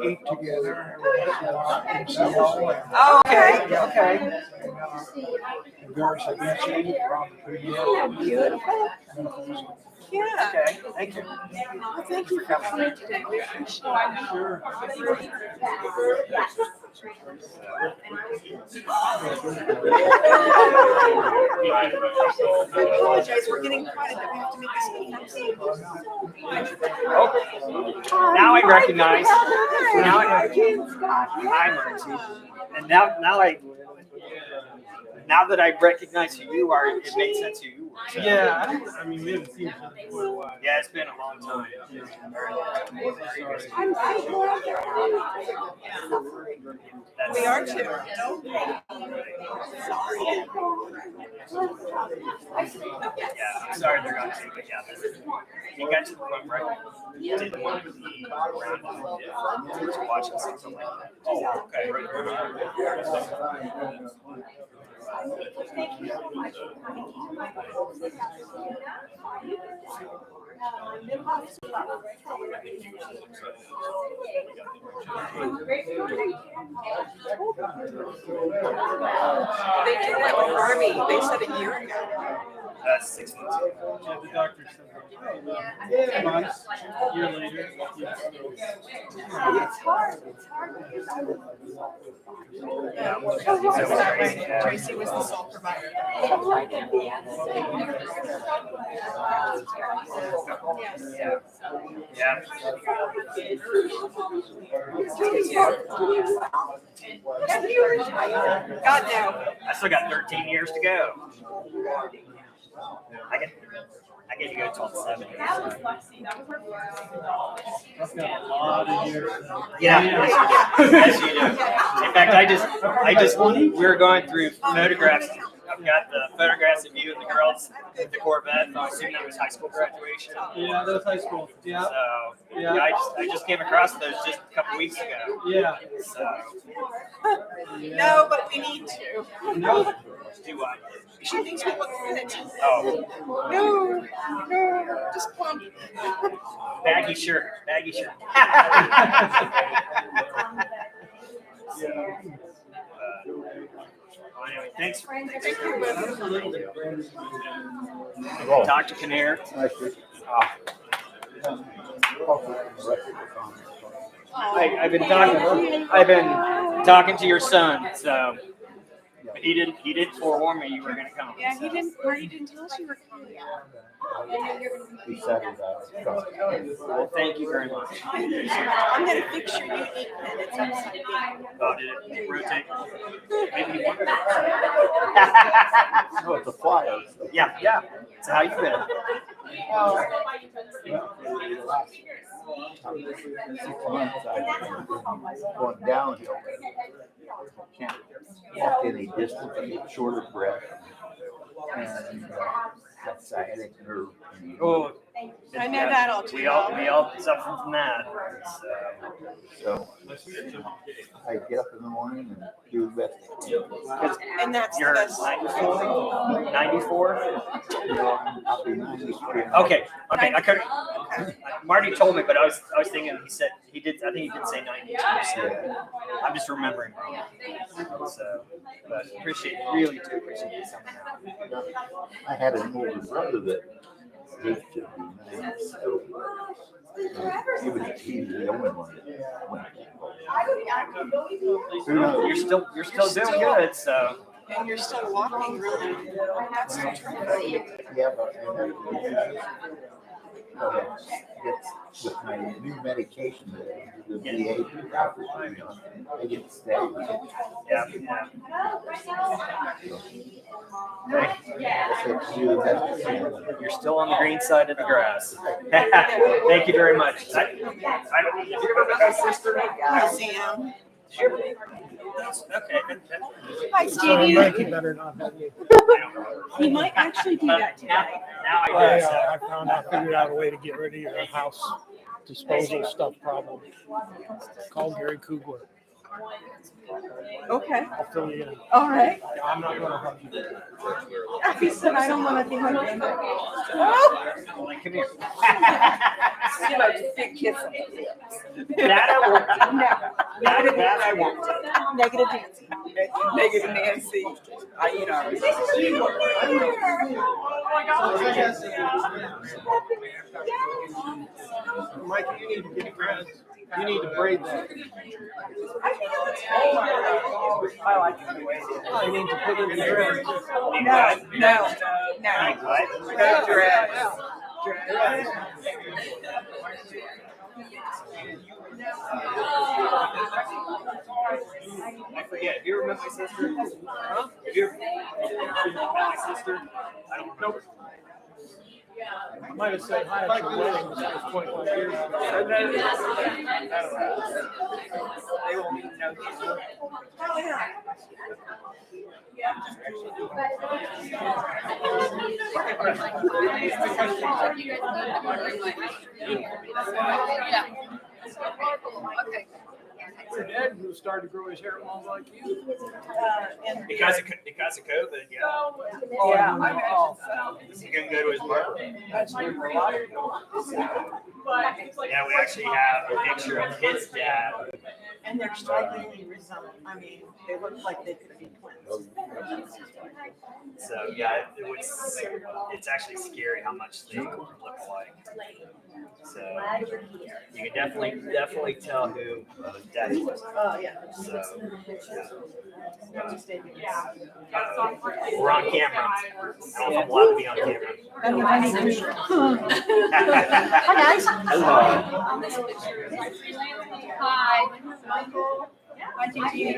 eat together. Oh, okay. Okay. The girls have been seen Beautiful. Yeah. Okay, thank you. Well, thank you for coming today. We appreciate it. I apologize. We're getting quiet. We have to make this Oh, now I recognize. Now I Hi, Marcy. And now that I recognize who you are, it makes sense who you were. So. Yeah, I mean, we haven't seen each other for a while. Yeah, it's been a long time. I'm so glad you're We are too. Yeah, I'm sorry they're gone too, but yeah, he got to the point where I didn't want to be around him to watch him something like that. Oh, okay. Thank you so much. They did that with Barbie. They said a year ago. That's 6 months ago. Yeah, the doctor said 2 months, a year later. It's hard. It's hard because I was. Tracy was the sole provider. Yeah. God no. I still got 13 years to go. I get to go till 7 years. I've got a lot of years. Yeah. Yes, you do. In fact, we were going through photographs. I've got the photographs of you and the girls with the Corvette. I assume that was high school graduation. Yeah, that was high school. Yeah. So yeah, I just came across those just a couple weeks ago. Yeah. So No, but we need to. No. Do what? She thinks we look fit. Oh, No, just plump. baggy shirt. Anyway, thanks. Dr. Kinnear. I've been talking to your son, so he didn't forewarn me you were going to come. Yeah, he didn't tell us you were coming. Well, thank you very much. I'm going to fix your unique pen. It's upside down. Oh, did it rotate? Maybe you wanted No, it's a flyer. Yeah. So how you been? 6 months I've been going downhill. Can't walk any distance, I get short of breath. And have sciatic nerve pain. Oh, I know that all too we well. all suffer from that. So I get up in the morning and do the best I can. And that's the You're best. 94? I'll be 93. Okay. I couldn't. Marty told me, but I was thinking he said he did. I think he did say 92. So I'm just remembering wrong. So, but really do appreciate you coming out. I had an older brother that lived to be 97. He's the only one that went. You're still doing good. So. And you're still walking really. That's the truth. Yeah, but with my new medication, the VA, I get staggered. Yeah. You're still on the green side of the grass. Thank you very much. I don't. You remember my sister? I see him. Okay. Hi, Stevie. Mikey better not have you. He might actually do that today. Now I do. So. I figured out a way to get rid of your house disposal stuff problem. Call Gary Kugler. Okay. I'll fill you in. All right. I'm not going to help you. He said, I don't want to be like him. Come here. You know, just big kiss on the lips. That I won't do. No. That I won't do. Negative Nancy. Negative Nancy. I eat ours. Mike, you need to get dressed. You need to braid that. I like it the way it is. Oh, you need to put it in the dress. No. What? Go dress. I forget. Do you remember my sister? Huh? Do you remember my sister? I don't remember. I might have said hi at your wedding, but that was 25 years ago. They won't even know. Your dad who started to grow his hair long like you. Because of COVID, yeah. Yeah, I imagine so. He couldn't go to his barber. Yeah, we actually have a picture of his dad. And they're strikingly resembled. I mean, they look like they could be twins. So yeah, it's actually scary how much they look alike. So you can definitely tell who daddy was. Oh, yeah. So we're on camera. I don't know if I'm allowed to be on camera. Hi guys. Hello. Hi. Hi Gigi.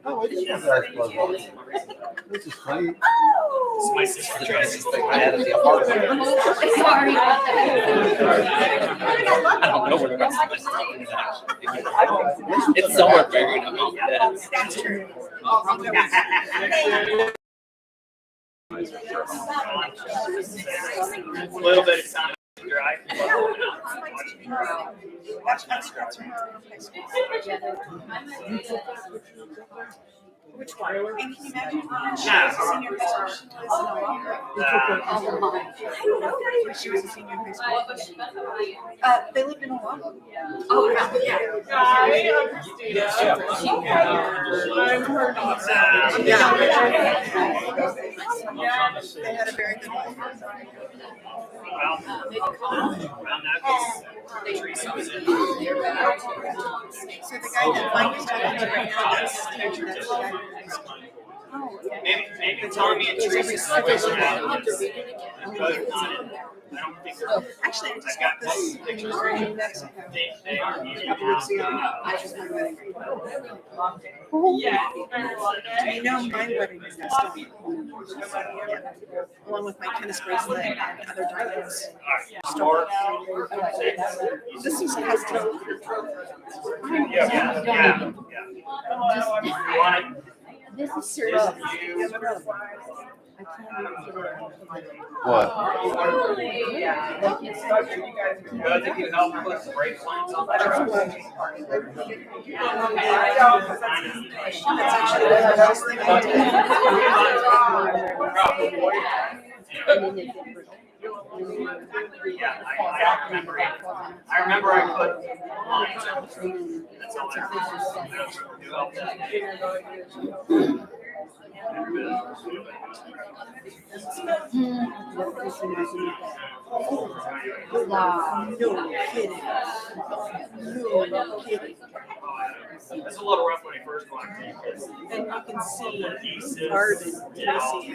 Oh, I didn't have that glove on. This is funny. It's my sister dress. I had at the apartment. Sorry about that. I don't know where the rest of it is. It's somewhere buried underneath the bed. That's true. A little bit of time to dry. Which one? And can you imagine how much she Yeah. was a senior high school? She was no longer. I don't know where she was a senior high school. They lived in Oahu. Oh, yeah. They had a very good life. Around that case, Teresa was in. So the guy that Mike is talking to right now, that's the guy from high school. Maybe Tommy and Teresa switched around. I don't think they're. Actually, I just got this picture from New Mexico. They are A couple weeks ago. I just my wedding. You know, my wedding is next month. Along with my tennis bracelet and other diamonds. This is custom. Yeah. You want it? This is This serious. is you. What? You guys think you help put some brake lines on the truck? That's actually the best thing I Yeah, I don't remember it. I remember I put lines on the truck. That's all I do help that. Wow. No kidding. No kidding. It's a little rough when I first walked in. And you can see Adhesive. Garden, Yeah. Tennessee,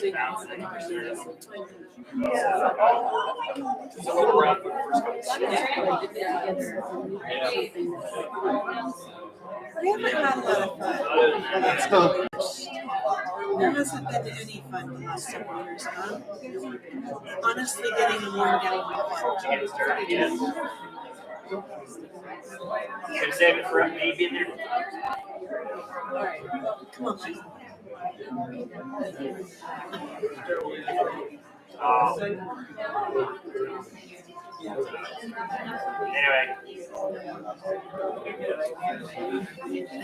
and Garden. Yeah. It's a little rough when I first got We haven't had a lot of fun. There hasn't been any fun the last several years, huh? Honestly, getting worn down by fun. Gonna save it for me being there. Come on, Mike. Anyway.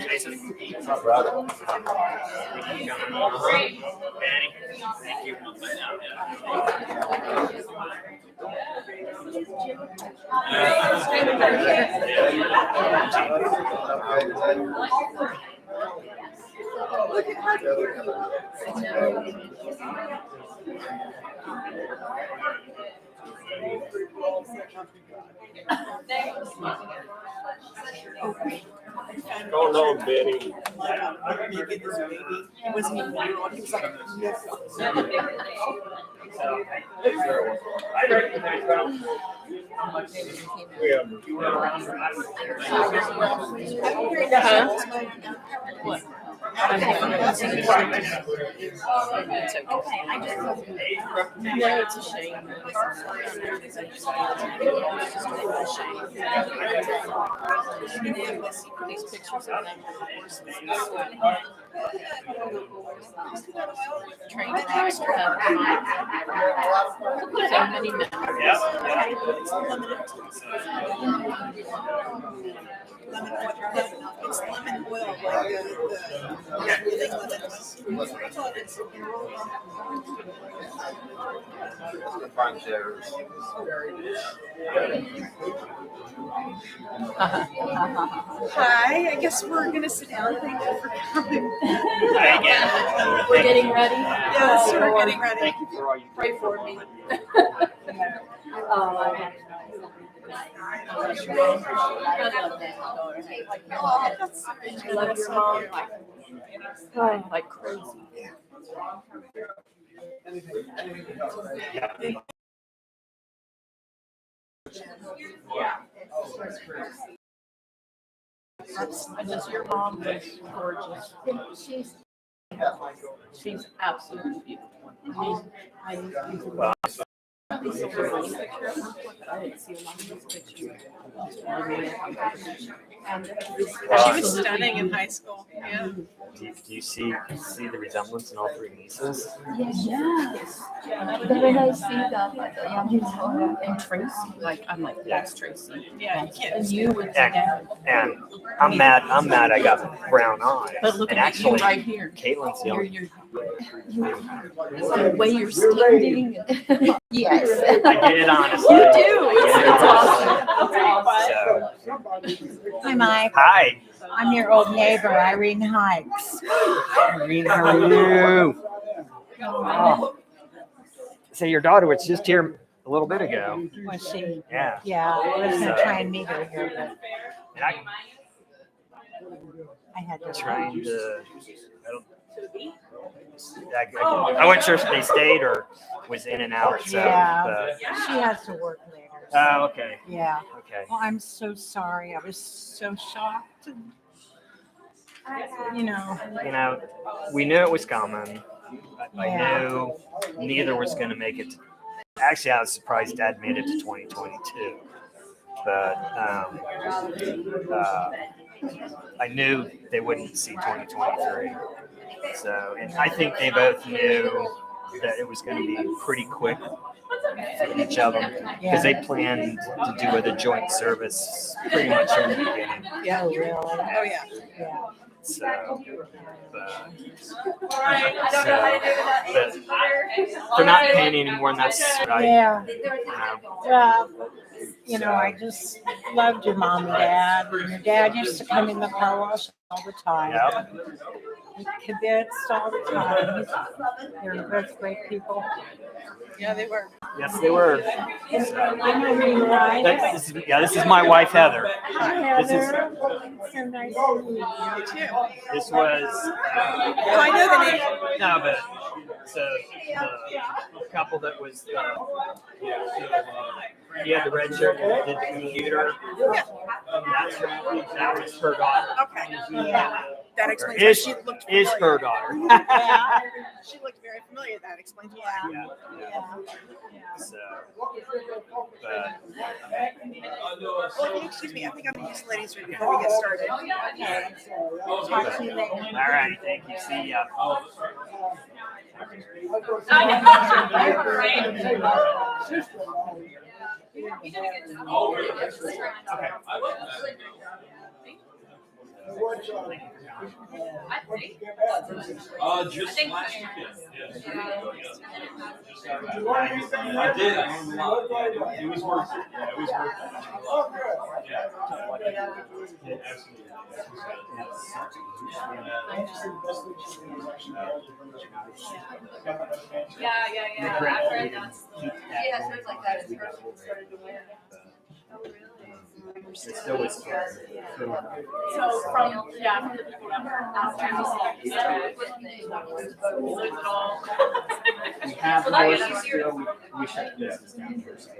Jason. My brother. Manny. Thank you. Look at how cute. Oh, no, Benny. Making this baby. He wasn't even a year old. He was like, yes. No, it's a shame. These pictures of them train tracks have so many memories. It's lemon oil, like the Hi, I guess we're gonna sit down. Thank you for coming. We're getting ready. Yes, we're getting ready. Thank you for all you do. Pray for me. Oh, that's so I love your mom like crazy. And just your mom is gorgeous. She's absolutely beautiful. I mean, I didn't see a lot of these pictures. She was stunning in high school. Yeah. Do you see the resemblance in all three nieces? Yes. But when I see the youngest one and Tracy, I'm like, that's Tracy. Yeah, you can't. And you with the dad. And I'm mad I got brown eyes. But look and at you actually, right here. Caitlin's the only. The way you're standing. Yes. I did it honestly. You do. It's awesome. Hi, Mike. Hi. I'm your old neighbor, Irene Hikes. Irene, how are you? Oh. So your daughter was just here a little bit ago. Was she? Yeah. Yeah, I was going to try and meet her here, but And I had to. trying to. I wasn't sure if they stayed or was in and out. So, Yeah, she has to work later. Oh, okay. Yeah. Okay. Well, I'm so sorry. I was so shocked. You know. You know, we knew it was coming. I Yeah. knew neither was going to make it. Actually, I was surprised Dad made it to 2022. But I knew they wouldn't see 2023. So, and I think they both knew that it was going to be pretty quick for each of them because they planned to do the joint service pretty much from the beginning. Yeah, really. Oh, yeah. Yeah. So, but they're not paying anymore, and that's right. Yeah. You know. You know, I just loved your mom and dad. And your dad used to come in the car wash all the time. Yep. He kibitzed all the time. They were both great people. Yeah, they were. Yes, they were. I'm Irene Wright. This is my wife, Heather. Hi, This is- Heather. So nice to meet you. You too. This was. Oh, I know the name. No, but so the couple that was. He had the red shirt and did the computer. That was her daughter. Okay. Yeah. That explains why Is, she looked is familiar. her daughter. Yeah. She looked very familiar. That explains why. Yeah. Yeah. So, but Well, if you excuse me, I think I'm going to use the ladies' room before we get started. Talk to you later. all right, thank you. See ya. Just last weekend. Yes. I did. I learned a lot. Yeah, it was worth it. Yeah, it was worth it. Yeah. Yeah. I've heard that. Yeah, so it's like that. It's started to wear. Oh, really? It still was fun. So from the people that were out there, We have horses still. We shut this down years ago.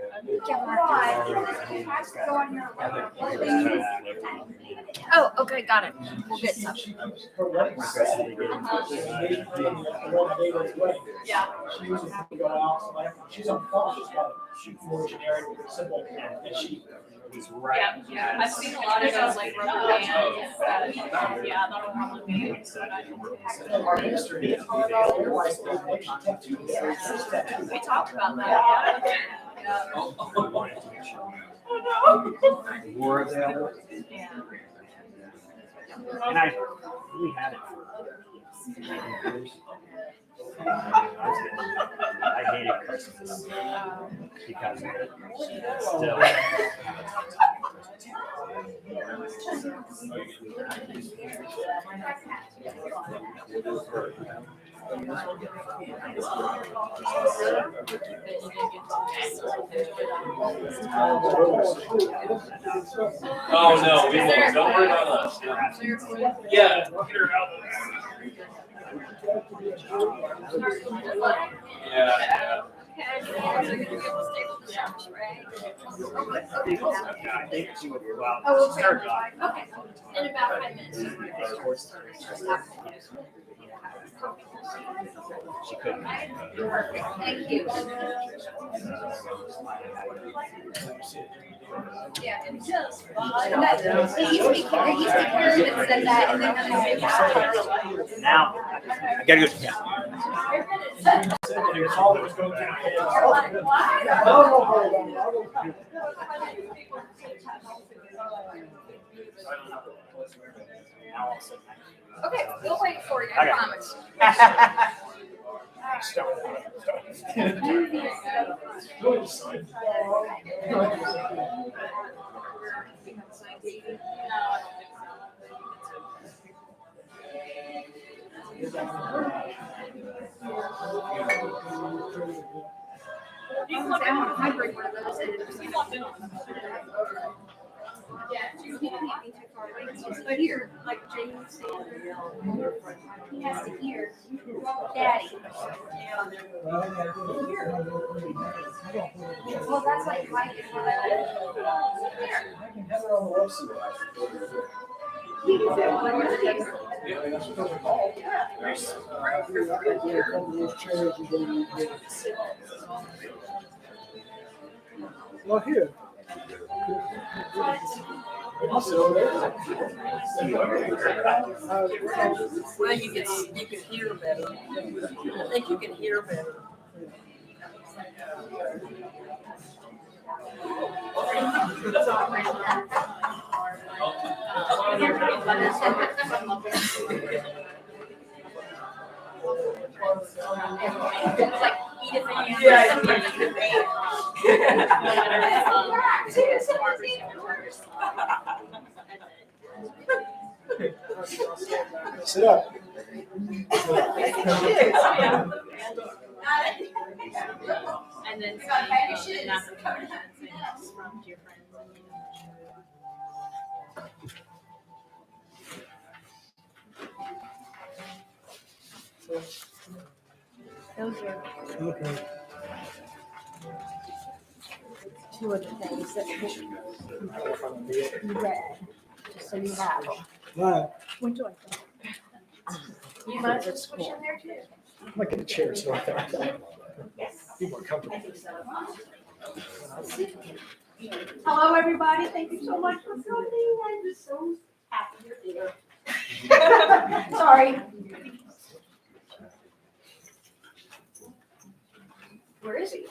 Oh, okay, got it. We'll get some. Yeah. She was happy to go out. So like, she's on call. She's got a more generic, simple, and she. He's right. Yeah. I've seen a lot of those like rubber bands. That'll probably be. We talked about that. More available. Yeah. And we had it. I hated Christmas because of it. Still. Oh no, we won't. Don't worry about us. Yeah. Get her out. Yeah. I think she would. Well, Oh, she started off. Okay. In about 5 minutes. She couldn't. Thank you. Yeah, it just. It used to be Karen that said that, and then when they Now, I gotta go. Yeah. Okay, we'll wait for you, I Okay. promise. I bring one of those in. Yeah, you can't be too far away. But here, like James said, he has to hear Daddy. Well, that's like my Well, here. Well, you can hear better. I think you can hear better. It's like Edith and Sit up. And then from your friends. Those are Okay. two of the things that you read, just so you have them. Right. What do I think? You might just push in there too. I might get a chair so I can be more comfortable. Hello, everybody. Thank you so much for coming. I'm just so happy you're here. Sorry. Where is he?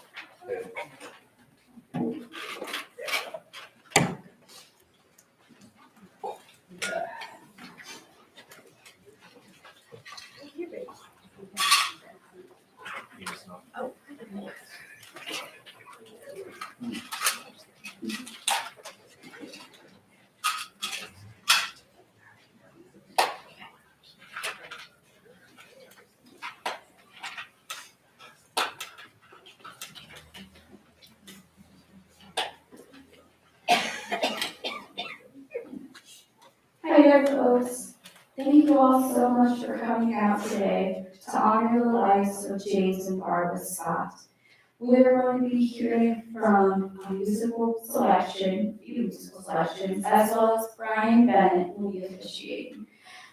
Hi there, folks. Thank you all so much for coming out today to honor the lives of James and Barbara Scott. We are going to be hearing from a few musical selections, as well as Brian Bennett will be officiating.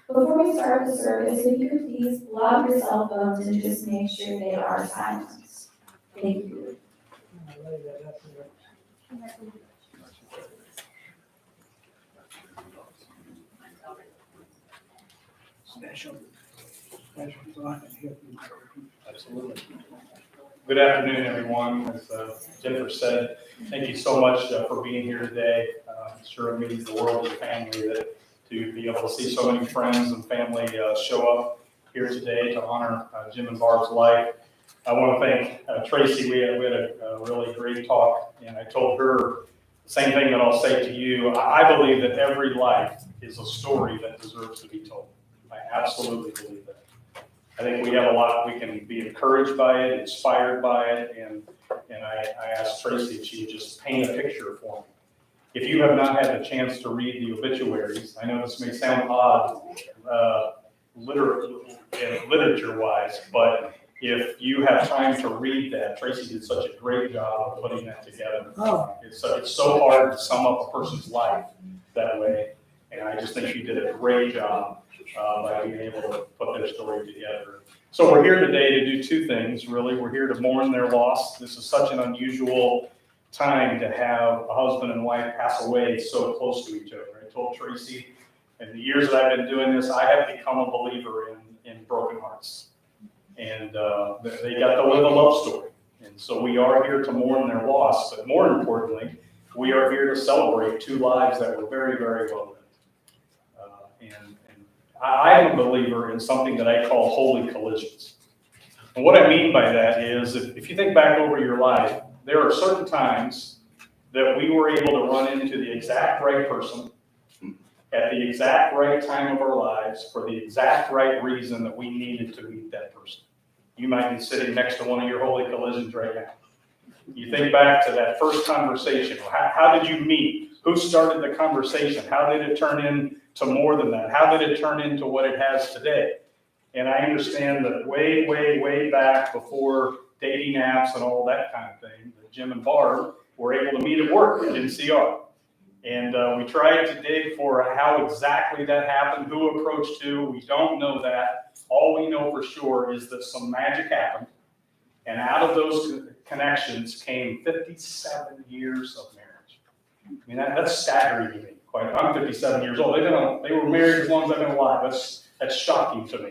Before we start the service, if you could please pull out your cell phones and just make sure they are silenced. Thank you. Absolutely. Good afternoon, everyone. As Jennifer said, thank you so much for being here today. It sure means the world to the family that to be able to see so many friends and family show up here today to honor Jim and Barb's life. I want to thank Tracy. We had a really great talk, and I told her the same thing that I'll say to you. I believe that every life is a story that deserves to be told. I absolutely believe that. I think we have a lot, we can be encouraged by it, inspired by it, and I asked Tracy if she would just paint a picture for me. If you have not had the chance to read the obituaries, I know this may sound odd, literature-wise, but if you have time to read that, Tracy did such a great job of putting that together. It's so hard to sum up a person's life that way, and I just think she did a great job by being able to put their story together. So we're here today to do two things, really. We're here to mourn their loss. This is such an unusual time to have a husband and wife pass away so close to each other. I told Tracy, in the years that I've been doing this, I have become a believer in broken hearts. And they got to live a love story. And so we are here to mourn their loss, but more importantly, we are here to celebrate two lives that were very, very well lived. And I am a believer in something that I call holy collisions. And what I mean by that is, if you think back over your life, there are certain times that we were able to run into the exact right person at the exact right time of our lives for the exact right reason that we needed to meet that person. You might be sitting next to one of your holy collisions right now. You think back to that first conversation. How did you meet? Who started the conversation? How did it turn into more than that? How did it turn into what it has today? And I understand that way, way, way back before dating apps and all that kind of thing, that Jim and Barb were able to meet at work at NCR. And we tried to dig for how exactly that happened, who approached who. We don't know that. All we know for sure is that some magic happened. And out of those connections came 57 years of marriage. I mean, that's staggering to me. I'm 57 years old. They were married as long as I've been alive. That's shocking to me.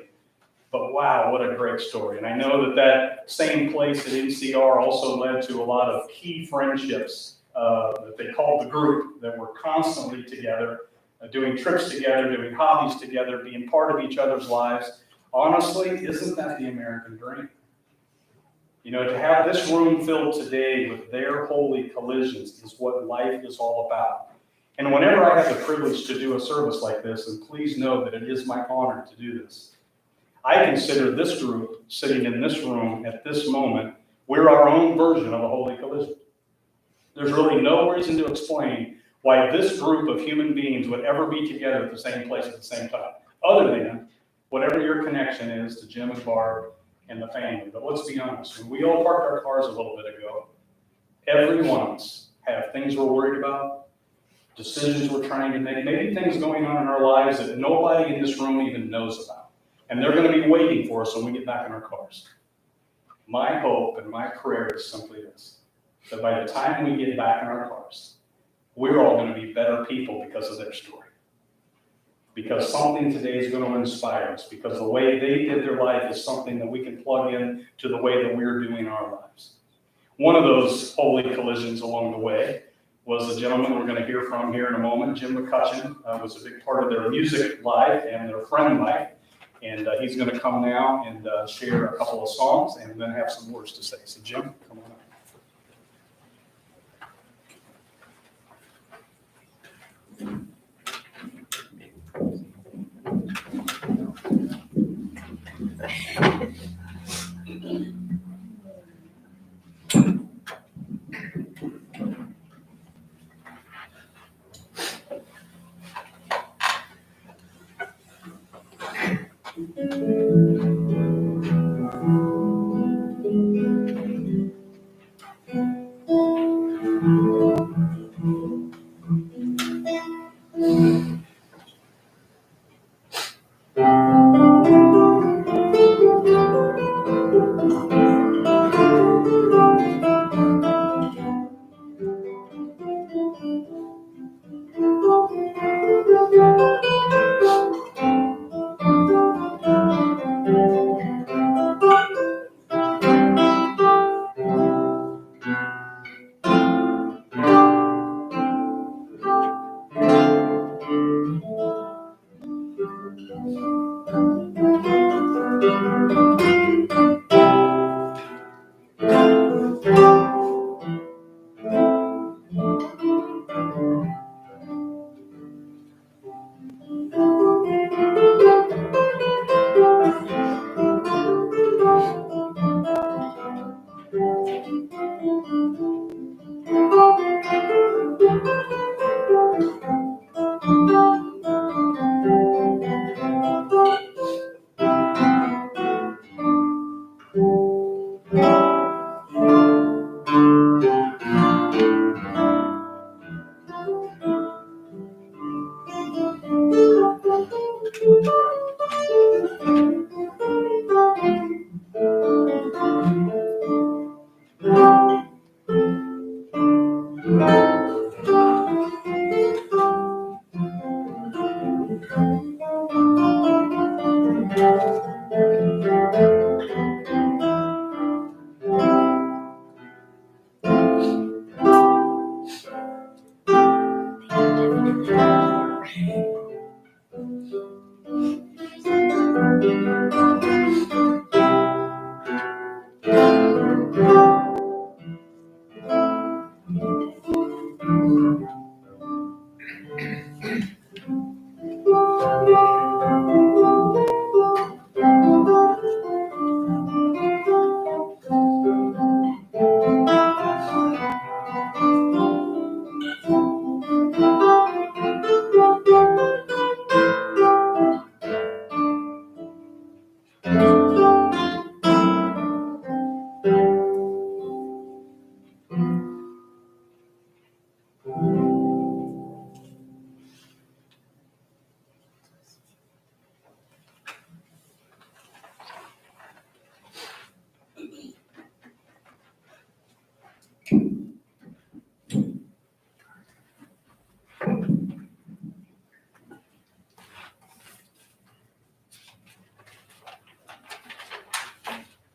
But wow, what a great story. And I know that same place at NCR also led to a lot of key friendships that they called the group, that were constantly together, doing trips together, doing hobbies together, being part of each other's lives. Honestly, isn't that the American dream? You know, to have this room filled today with their holy collisions is what life is all about. And whenever I have the privilege to do a service like this, and please know that it is my honor to do this, I consider this group sitting in this room at this moment, we're our own version of a holy collision. There's really no reason to explain why this group of human beings would ever be together at the same place at the same time, other than whatever your connection is to Jim and Barb and the family. But let's be honest, when we all parked our cars a little bit ago, every one of us have things we're worried about, decisions we're trying to make, maybe things going on in our lives that nobody in this room even knows about. And they're going to be waiting for us when we get back in our cars. My hope and my prayer is simply this, that by the time we get back in our cars, we're all going to be better people because of their story. Because something today is going to inspire us, because the way they did their life is something that we can plug in to the way that we're doing our lives. one of those holy collisions along the way was the gentleman we're going to hear from here in a moment. Jim McCutcheon was a big part of their music life and their friend life. And he's going to come now and share a couple of songs and then have some words to say. So Jim, come on up.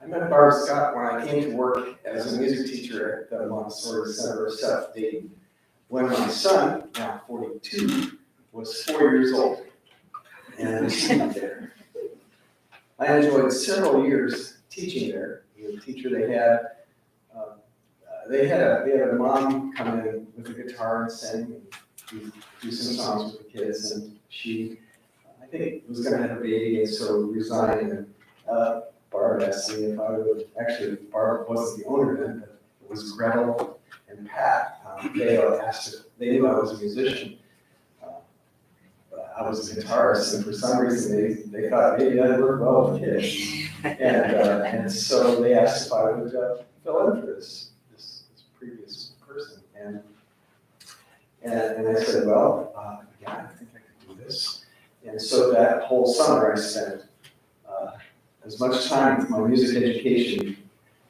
I met Barb Scott when I came to work as a music teacher at the Montessori Center of South Dayton, when my son, now 42, was 4 years old. And I studied there. I enjoyed several years teaching there. The teacher they had a mom come in with a guitar and sing and do some songs with the kids. And she, I think, was going to have a baby and so resigned. And Barb asked me if I would, actually, Barb wasn't the owner then, but it was Gretel and Pat. They asked if they knew I was a musician. I was a guitarist, and for some reason they thought maybe that'd work well with kids. And so they asked if I would fill in for this previous person. And I said, well, yeah, I think I could do this. And so that whole summer I spent as much time with my music education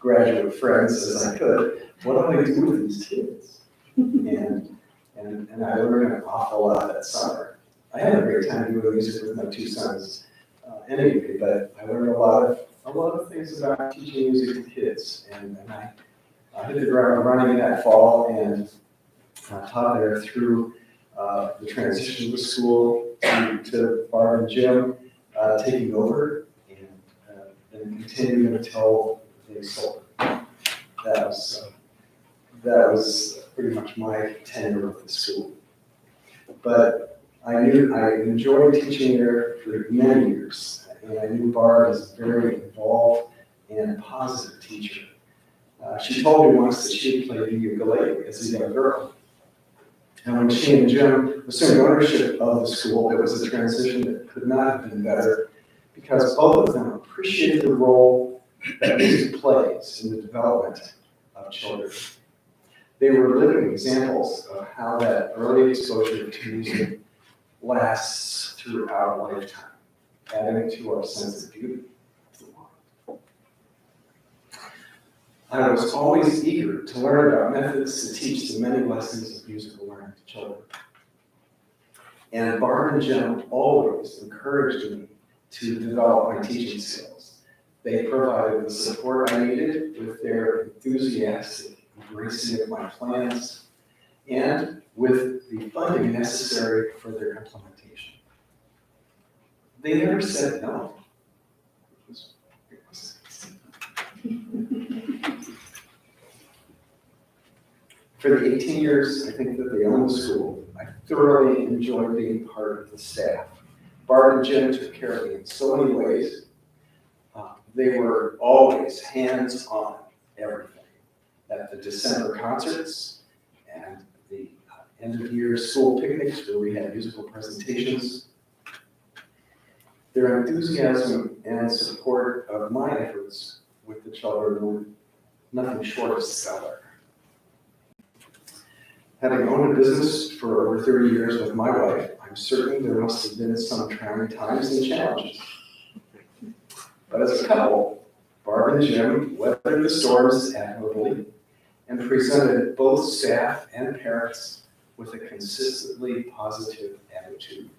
graduate friends as I could. What am I going to do with these kids? And I learned an awful lot that summer. I had a great time doing music with my two sons anyway, but I learned a lot of things about teaching music to kids. And hit the ground running that fall and taught there through the transition of the school to Barb and Jim taking over and continuing until they sold it. That was pretty much my tenure with the school. But I enjoyed teaching there for many years, and I knew Barb as a very involved and positive teacher. She told me once that she had played the ukulele as a young girl. And when she and Jim assumed ownership of the school, it was a transition that could not have been better because both of them appreciated the role that music plays in the development of children. They were living examples of how that early exposure to music lasts throughout a lifetime, adding to our sense of beauty. I was always eager to learn about methods to teach the many lessons of musical learning to children. And Barb and Jim always encouraged me to develop my teaching skills. They provided the support I needed with their enthusiastic embracing of my plans and with the funding necessary for their implementation. They never said no. For the 18 years, I think that they owned the school, I thoroughly enjoyed being part of the staff. Barb and Jim took care of me in so many ways. They were always hands-on everything. At the December concerts and the end-of-year school picnics where we had musical presentations. Their enthusiasm and support of my efforts with the children were nothing short of stellar. Having owned a business for over 30 years with my wife, I'm certain there must have been some trying times and challenges. But as a couple, Barb and Jim weathered the storms admirably and presented both staff and parents with a consistently positive attitude,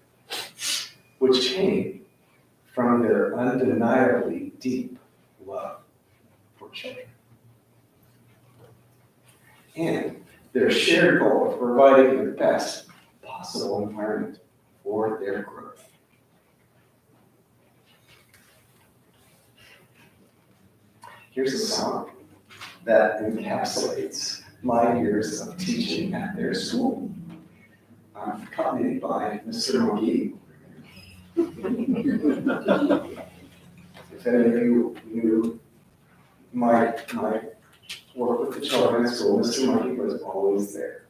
which came from their undeniably deep love for children. And their shared goal of providing the best possible environment for their growth. Here's a song that encapsulates my years of teaching at their school. I'm accompanied by Mr. McGee. If any of you knew my work with the children at school, Mr. Monkey was always there.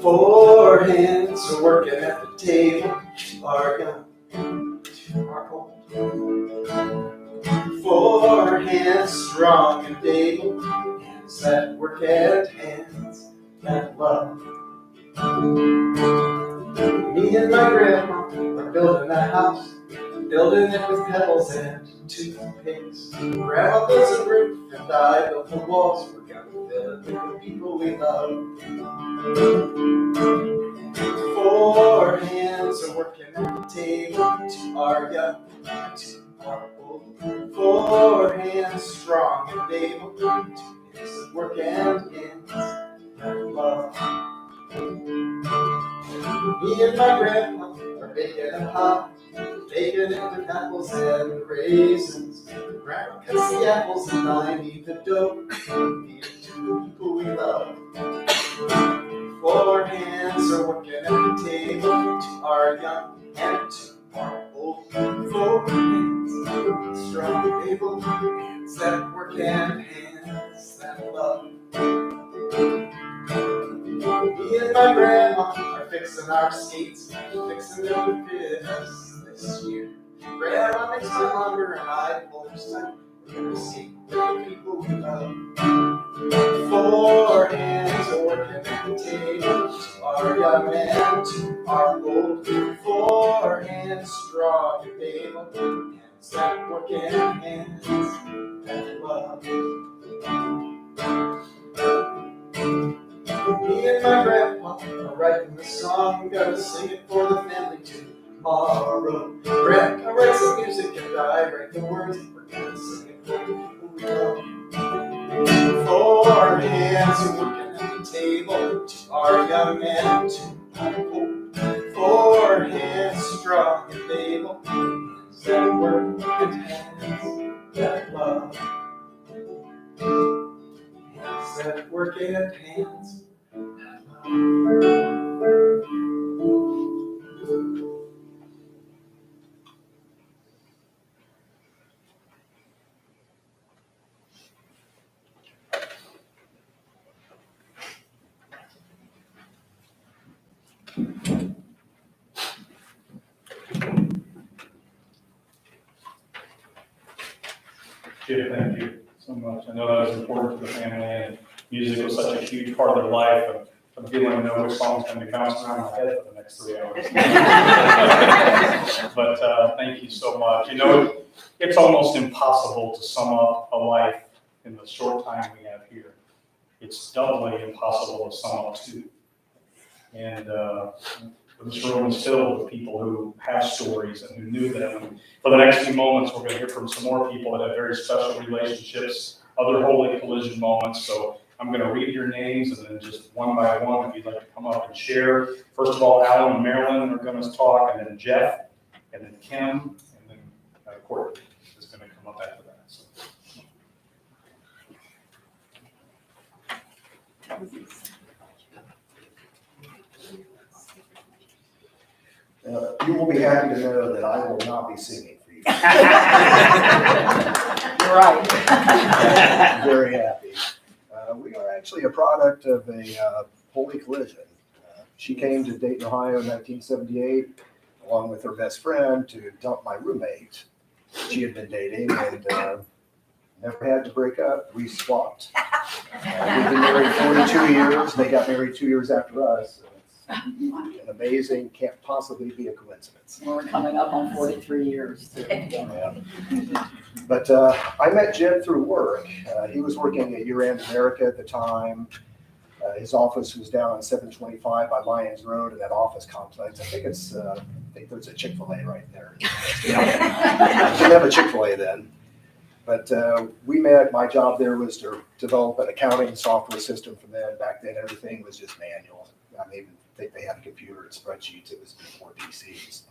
Four hands are working at the table, are young, are old. Four hands strong and able, hands that work at hands that love. Me and my grandma are building a house, building it with pebbles and toothpicks. Grandma builds a roof and I build the walls. We're gonna build it with the people we love. Four hands are working at the table, two are young, two are old. Four hands strong and able, two hands that work and hands that love. Me and my grandma are baking a pie, baking it with apples and raisins. Grandma cuts the apples and I knead the dough, feed it to the people we love. Four hands are working at the table, two are young and two are old. Four hands, strong and able, hands that work and hands that love. Me and my grandma are fixing our skates, fixing them to fit us this year. Grandma makes my lumber and I pull her side. We're gonna see the people we love. 4 hands are working at the table. To our young men, to our old. 4 hands strong and able. Hands that work in hands that love. Me and my grandpa are writing the song. Gotta sing it for the family tomorrow. Grandpa writes the music and I write the words. We're gonna sing it for the people we love. 4 hands are working at the table. To our young men, to our old. 4 hands strong and able. Hands that work and hands that love. Hands that work and hands that love. Jim, thank you so much. I know that was important to the family, and music was such a huge part of their life. And I'm feeling to know which song's going to bounce around my head for the next 3 hours. But thank you so much. You know, it's almost impossible to sum up a life in the short time we have here. It's doubly impossible to sum up 2. And this room is filled with people who have stories and who knew them. And for the next few moments, we're going to hear from some more people that have very special relationships, other holy collision moments. So I'm going to read your names, and then just one by one, if you'd like to come up and share. First of all, Alan and Marilyn are going to talk, and then Jeff, and then Kim, and then Courtney is going to come up after that. So. You will be happy to know that I will not be singing for you. You're right. Very happy. We are actually a product of a holy collision. She came to Dayton, Ohio in 1978, along with her best friend, to dump my roommate. She had been dating and never had to break up. We swapped. We've been married 42 years. They got married 2 years after us. So it's an amazing, can't possibly be a coincidence. We're coming up on 43 years. Yeah. But I met Jim through work. He was working at Year End America at the time. His office was down on 725 by Lyons Road in that office complex. I think there's a Chick-fil-A right there. Didn't have a Chick-fil-A then. But we met. My job there was to develop an accounting software system for them. Back then, everything was just manual. I don't even think they had a computer and spreadsheets. It was before PCs.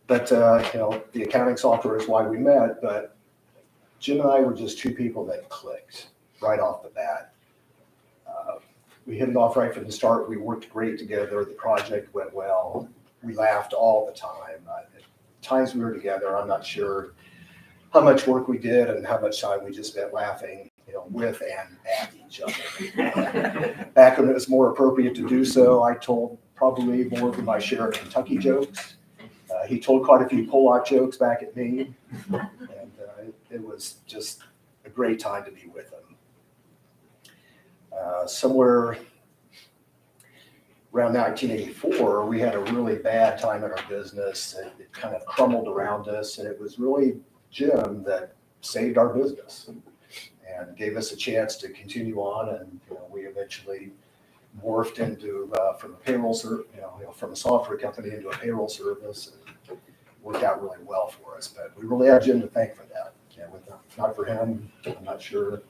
But the accounting software is why we met. But Jim and I were just 2 people that clicked right off the bat. We hit it off right from the start. We worked great together. The project went well. We laughed all the time. At times we were together, I'm not sure how much work we did and how much time we just spent laughing, with and at each other. Back when it was more appropriate to do so, I told probably more than my share of Kentucky jokes. He told quite a few Pollock jokes back at me, and it was just a great time to be with him. Somewhere around 1984, we had a really bad time in our business. It kind of crumbled around us, and it was really Jim that saved our business and gave us a chance to continue on. And we eventually morphed into from a payroll from a software company into a payroll service, and worked out really well for us. But we really have Jim to thank for that. Not for him, I'm not sure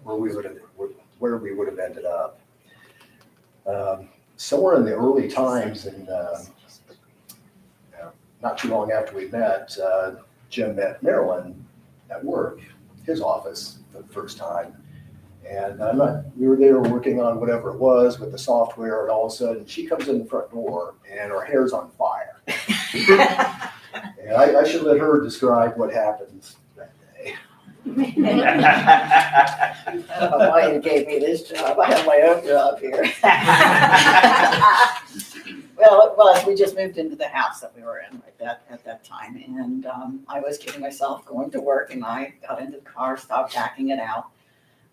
where we would have ended up. Somewhere in the early times, and not too long after we met, Jim met Marilyn at work, his office, for the first time. And we were there working on whatever it was with the software, and all of a sudden she comes in the front door and her hair's on fire. And I should let her describe what happened that day. I don't know why you gave me this job. I have my own job here. Well, it was. We just moved into the house that we were in at that time. time. And I was getting myself going to work, and I got into the car, stopped backing it out.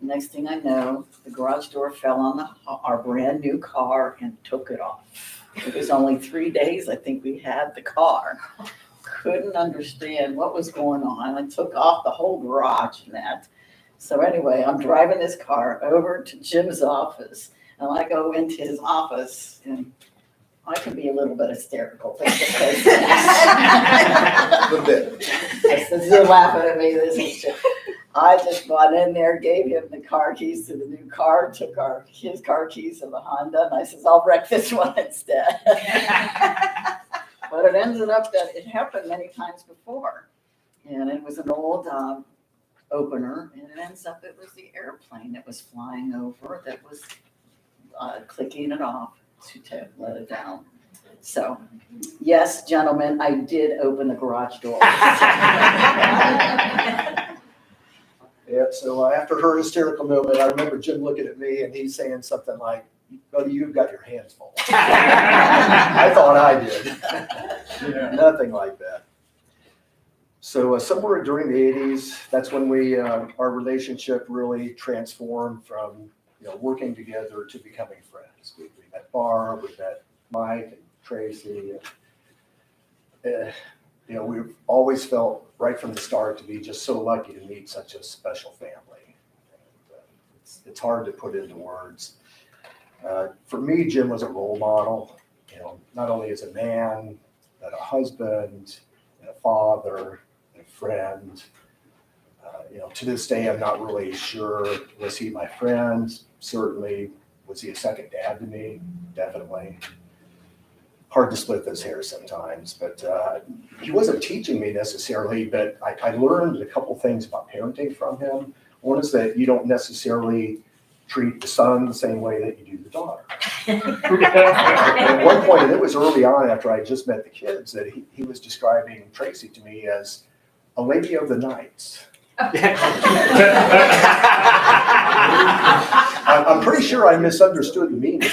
Next thing I know, the garage door fell on our brand new car and took it off. It was only 3 days, I think we had the car. Couldn't understand what was going on. I took off the whole garage and that. So anyway, I'm driving this car over to Jim's office, and I go into his office, and I can be a little bit hysterical. A little bit. You're laughing at me. This is just, I just got in there, gave him the car keys to the new car, took his car keys to the Honda, and I says, I'll wreck this one instead. But it ended up that it happened many times before. And it was an old opener, and it ends up it was the airplane that was flying over that was clicking it off to let it down. So, yes, gentlemen, I did open the garage door. Yeah, so after her hysterical moment, I remember Jim looking at me and he's saying something like, buddy, you've got your hands full. I thought I did. Nothing like that. So somewhere during the 80s, that's when our relationship really transformed from working together to becoming friends. We met Barb, we met Mike and Tracy. We've always felt right from the start to be just so lucky to meet such a special family. It's hard to put into words. For me, Jim was a role model, not only as a man, but a husband, and a father, and a friend. To this day, I'm not really sure, was he my friend? Certainly. Was he a second dad to me? Definitely. Hard to split those hairs sometimes, but he wasn't teaching me necessarily, but I learned a couple things about parenting from him. One is that you don't necessarily treat the son the same way that you do the daughter. At one point, and it was early on after I just met the kids, that he was describing Tracy to me as a lady of the night. I'm pretty sure I misunderstood the meaning.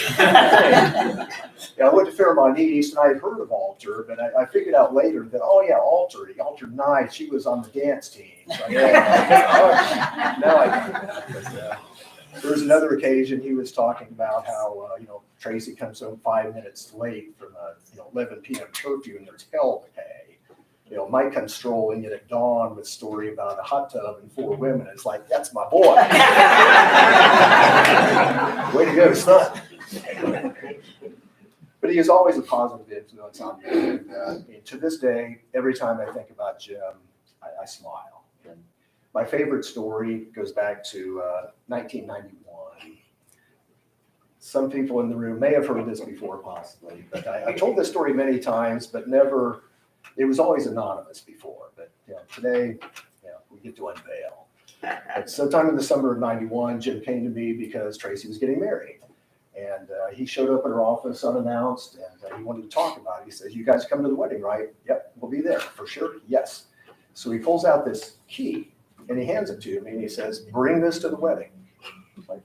I went to Fairmont East and I had heard of Alter, but I figured out later that, Alter, the Alter Night, she was on the dance team. So now I got that. But, there was another occasion he was talking about how, Tracy comes home 5 minutes late from a 11 p.m. curfew and there's hell to pay. Mike comes strolling in at dawn with a story about a hot tub and 4 women. It's like, that's my boy. Way to go, son. But he is always a positive influence on me. And, to this day, every time I think about Jim, I smile. And my favorite story goes back to 1991. Some people in the room may have heard this before, possibly, but I've told this story many times, but never. It was always anonymous before, but today, we get to unveil. But sometime in the summer of '91, Jim came to me because Tracy was getting married. And he showed up at her office unannounced, and he wanted to talk about it. He says, you guys come to the wedding, right? Yep, we'll be there. For sure? Yes. So he pulls out this key, and he hands it to me, and he says, bring this to the wedding. I'm like,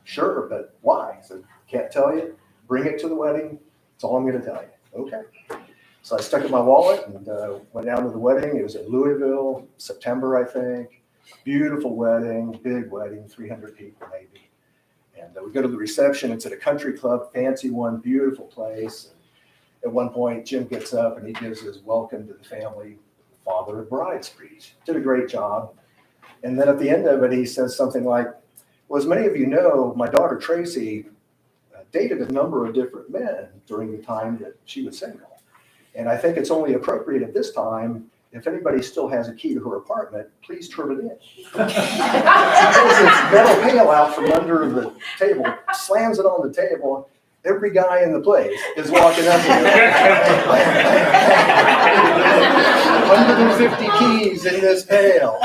sure, but why? He said, can't tell you. Bring it to the wedding. That's all I'm going to tell you. Okay. So I stuck it in my wallet and went down to the wedding. It was in Louisville, September, I think. Beautiful wedding, big wedding, 300 people maybe. And we go to the reception. It's at a country club, fancy one, beautiful place. And at one point, Jim gets up and he gives his welcome to the family, father of bride speech. Did a great job. And then at the end of it, he says something like, well, as many of you know, my daughter Tracy dated a number of different men during the time that she was single. And I think it's only appropriate at this time, if anybody still has a key to her apartment, please turn it in. He pulls this metal pail out from under the table, slams it on the table. Every guy in the place is walking up here. 150 keys in this pail.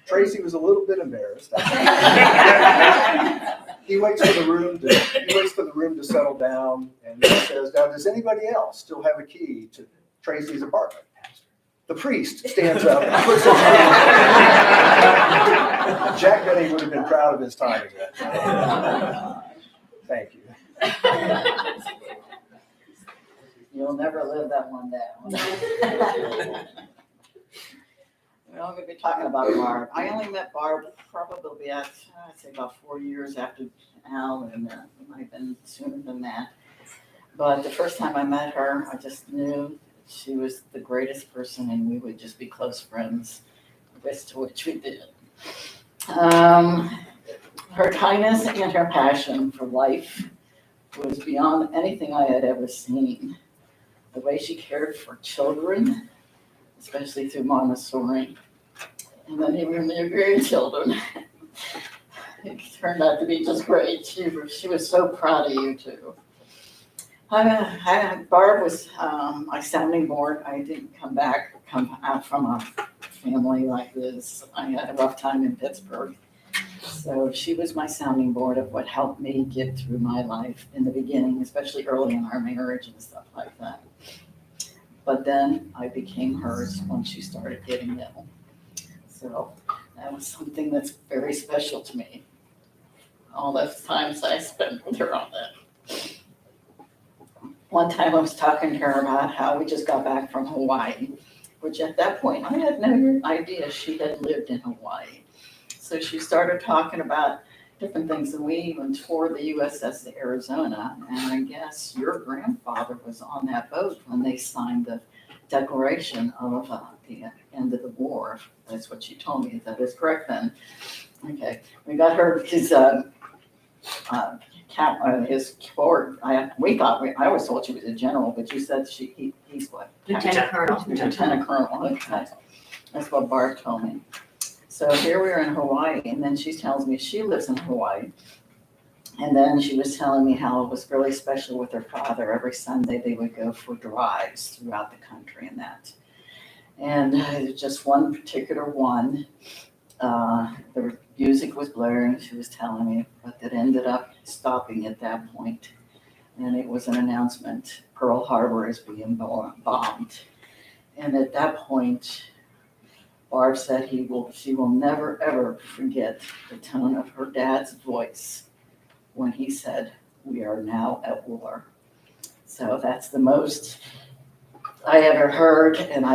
Tracy was a little bit embarrassed. He waits for the room to settle down, and he says, now, does anybody else still have a key to Tracy's apartment? The priest stands up and puts his hand. Jack Benny would have been proud of his timing that time. Thank you. You'll never never live that one down. We're not gonna be talking about Barb. I only met Barb probably I'd say about 4 years after Al, and it might have been sooner than that. But the first time I met her, I just knew she was the greatest person, and we would just be close friends, which we did. Her kindness and her passion for life was beyond anything I had ever seen. The way she cared for children, especially through Montessori, and then even their grandchildren. It turned out to be just great. She was so proud of you too. Barb was my sounding board. I didn't come out from a family like this. I had a rough time in Pittsburgh. So she was my sounding board of what helped me get through my life in the beginning, especially early in our marriage and stuff like that. But then I became hers when she started getting ill. So that was something that's very special to me. All those times I spent with her on that. One time I was talking to her about how we just got back from Hawaii, which at that point I had no idea she had lived in Hawaii. So she started talking about different things, and we even toured the USS Arizona, and I guess your grandfather was on that boat when they signed the declaration of the end of the war. That's what she told me. That is correct then. Okay, we got her his board. I always thought she was a general, but you said he's what? Lieutenant Colonel. Lieutenant Colonel. Okay, that's what Barb told me. So here we are in Hawaii, and then she tells me she lives in Hawaii. And then she was telling me how it was really special with her father. Every Sunday they would go for drives throughout the country and that. And just one particular one, the music was blaring, she was telling me, but it ended up stopping at that point. And it was an announcement, Pearl Harbor is being bombed. And at that point, Barb said she will never, ever forget the tone of her dad's voice when he said, "We are now at war." So that's the most I ever heard. And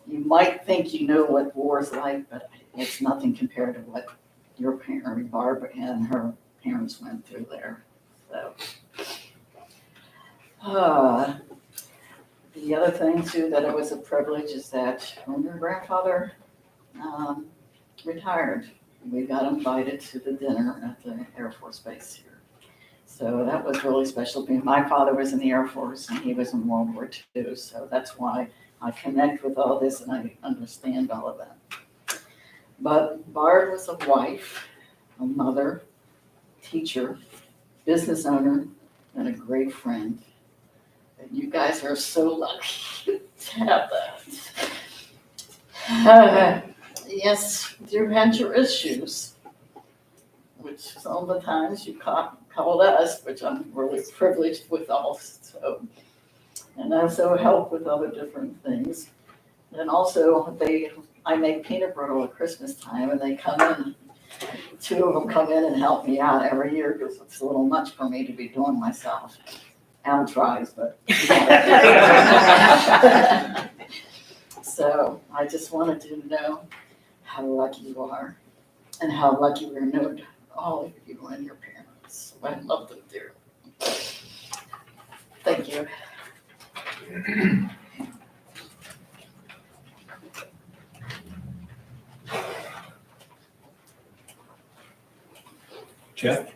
you might think you know what war is like, but it's nothing compared to what your parent, Barb, and her parents went through there. So, the other thing too that it was a privilege is that when your grandfather retired, we got invited to the dinner at the Air Force Base here. So that was really special. My father was in the Air Force and he was in World War II. So that's why I connect with all this and I understand all of that. But Barb was a wife, a mother, teacher, business owner, and a great friend. And you guys are so lucky to have that. Yes, you had your issues, which some of the times you called us, which I'm really privileged with also. And also help with other different things. And also I make peanut brittle at Christmas time and they come in, 2 of them come in and help me out every year because it's a little much for me to be doing myself. Al tries, but. So I just wanted you to know how lucky you are and how lucky we know all of you and your parents. I love them dearly. Thank you. Jeff?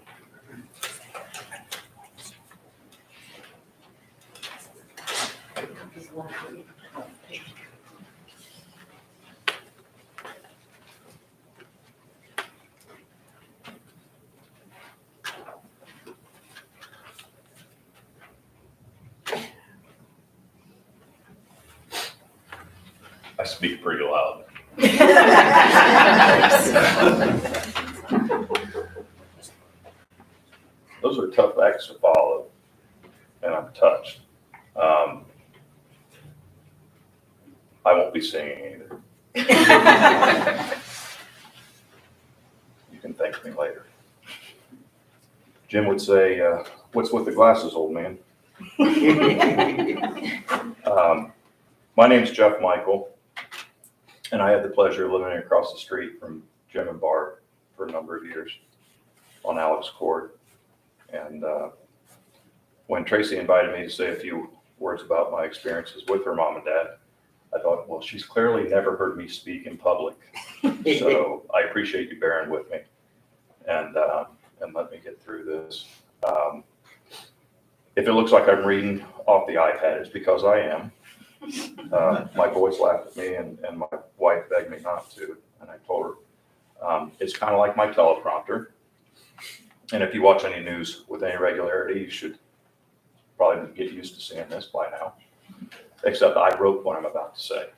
I speak pretty loud. Those are tough acts to follow, and I'm touched. I won't be singing either. You can thank me later. Jim would say, "What's with the glasses, old man?" My name's Jeff Michael, and I had the pleasure of living across the street from Jim and Barb for a number of years on Alex Court. And when Tracy invited me to say a few words about my experiences with her mom and dad, I thought, well, she's clearly never heard me speak in public. So I appreciate you bearing with me and let me get through this. If it looks like I'm reading off the iPad, it's because I am. My boys laughed at me and my wife begged me not to. And I told her, it's kind of like my teleprompter. And if you watch any news with any regularity, you should probably get used to seeing this by now. Except I wrote what I'm about to say.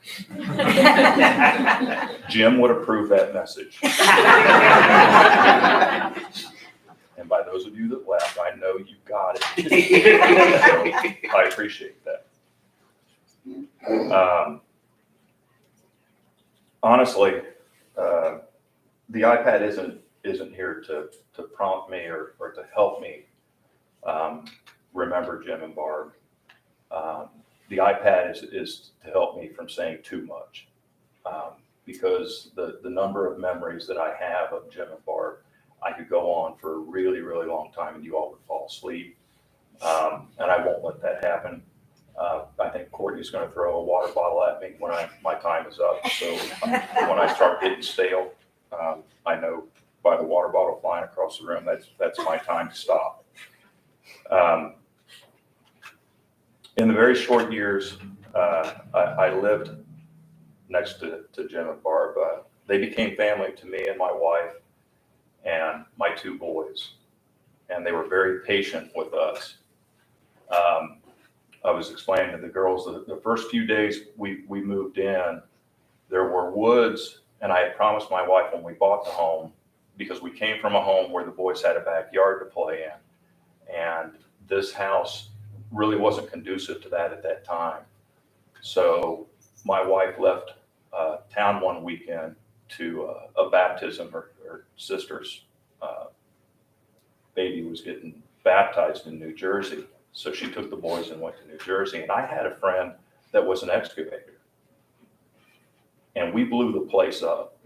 Jim would approve that message. And by those of you that laughed, I know you got it. So I appreciate that. Honestly, the iPad isn't here to prompt me or to help me remember Jim and Barb. The iPad is to help me from saying too much, because the number of memories that I have of Jim and Barb, I could go on for a really, really long time and you all would fall asleep. And I won't let that happen. I think Courtney's going to throw a water bottle at me when my time is up. So when I start getting stale, I know by the water bottle flying across the room, that's my time to stop. In the very short years, I lived next to Jim and Barb. They became family to me and my wife and my two boys, and they were very patient with us. I was explaining to the girls that the first few days we moved in, there were woods, and I had promised my wife when we bought the home, because we came from a home where the boys had a backyard to play in, and this house really wasn't conducive to that at that time. So my wife left town one weekend to a baptism. Her sister's baby was getting baptized in New Jersey. So she took the boys and went to New Jersey. And I had a friend that was an excavator. And we blew the place up.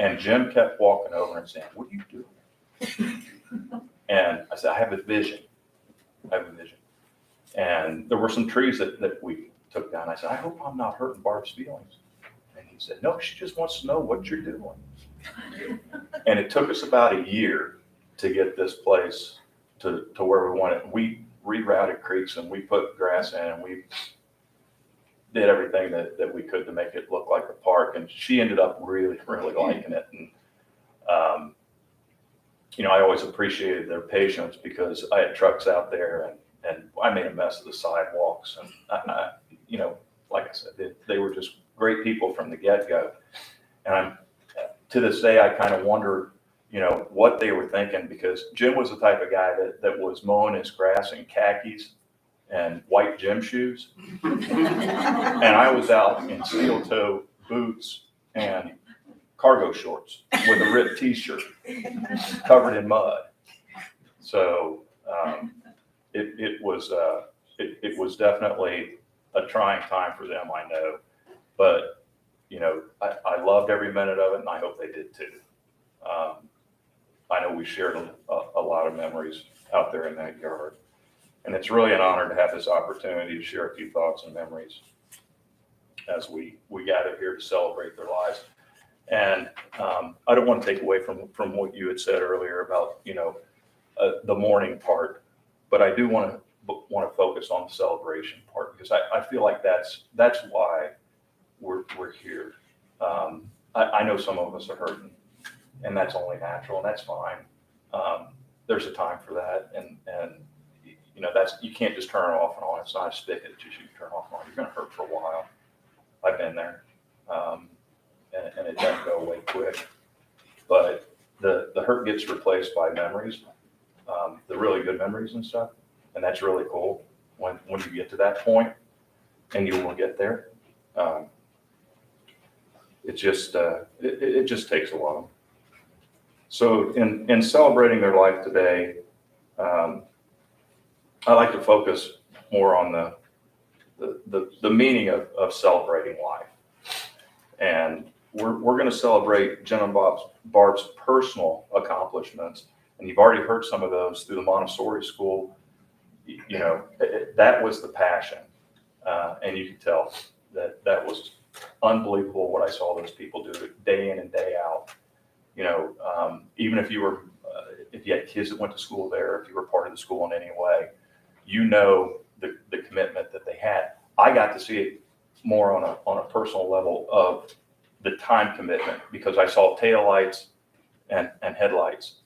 And Jim kept walking over and saying, "What are you doing?" And I said, I have a vision. And there were some trees that we took down. I said, I hope I'm not hurting Barb's feelings. And he said, no, she just wants to know what you're doing. And it took us about a year to get this place to where we wanted. We rerouted creeks and we put grass in and we did everything that we could to make it look like a park. And she ended up really, really liking it. And, I always appreciated their patience because I had trucks out there and I made a mess of the sidewalks. And, like I said, they were just great people from the get-go. And to this day, I kind of wonder, what they were thinking, because Jim was the type of guy that was mowing his grass in khakis and white gym shoes. And I was out in steel toe boots and cargo shorts with a ripped t-shirt covered in mud. So it was definitely a trying time for them, I know. But, I loved every minute of it, and I hope they did too. I know we shared a lot of memories out there in that yard. And it's really an honor to have this opportunity to share a few thoughts and memories as we gather here to celebrate their lives. And I don't want to take away from what you had said earlier about, the mourning part, but I do want to focus on the celebration part, because I feel like that's why we're here. I know some of us are hurting, and that's only natural, and that's fine. There's a time for that, and you can't just turn it off and on. It's not a spigot that you should turn off and on. You're going to hurt for a while. I've been there, and it doesn't go away quick. But the hurt gets replaced by memories, the really good memories and stuff, and that's really cool when you get to that point, and you will get there. It just takes a while. So in celebrating their life today, I like to focus more on the meaning of celebrating life. And we're going to celebrate Jen and Barb's personal accomplishments. And you've already heard some of those through the Montessori school. You know, that was the passion. And you could tell that was unbelievable what I saw those people do day in and day out. You know, even if you were, if you had kids that went to school there, if you were part of the school in any way, you know the commitment that they had. I got to see it more on a personal level of the time commitment because I saw taillights and headlights.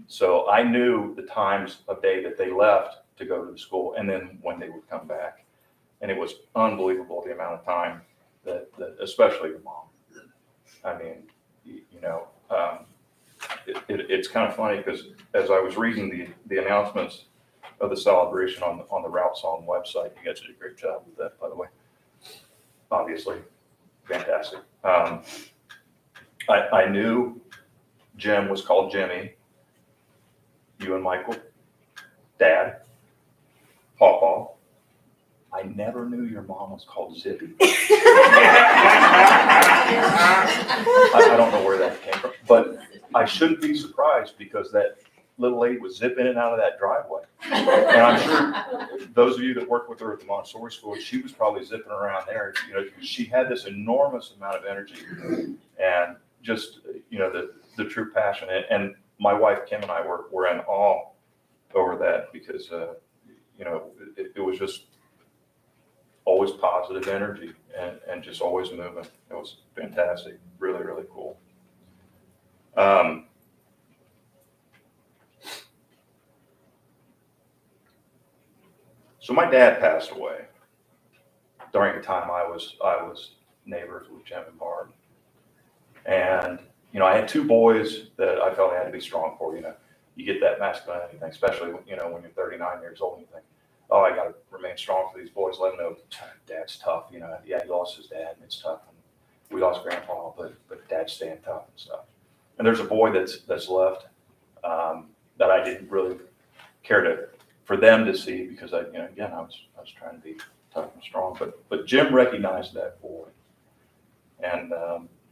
So I knew the times of day that they left to go to the school and then when they would come back. And it was unbelievable the amount of time that especially the mom. I mean, you know, it's kind of funny because as I was reading the announcements of the celebration on the Route Song website, you guys did a great job with that, by the way. Obviously, fantastic. I knew Jim was called Jimmy, you and Michael, Dad, Pawpaw. I never knew your mom was called Zippy. I don't know where that came from, but I shouldn't be surprised because that little lady was zipping in and out of that driveway. And I'm sure those of you that worked with her at the Montessori school, she was probably zipping around there. You know, she had this enormous amount of energy and just, you know, the true passion. And my wife, Kim, and I were in awe over that because, you know, it was just always positive energy and just always moving. It was fantastic. Really, really cool. So my dad passed away during the time I was neighbors with Jim and Barb. And, you know, I had two boys that I felt I had to be strong for. You know, you get that masculinity thing, especially, you know, when you're 39 years old and you think, oh, I got to remain strong for these boys, let them know Dad's tough. You know, yeah, he lost his dad and it's tough. And we lost Grandpa, but Dad's staying tough and stuff. And there's a boy that's left that I didn't really care for them to see because I was trying to be tough and strong. But Jim recognized that boy, and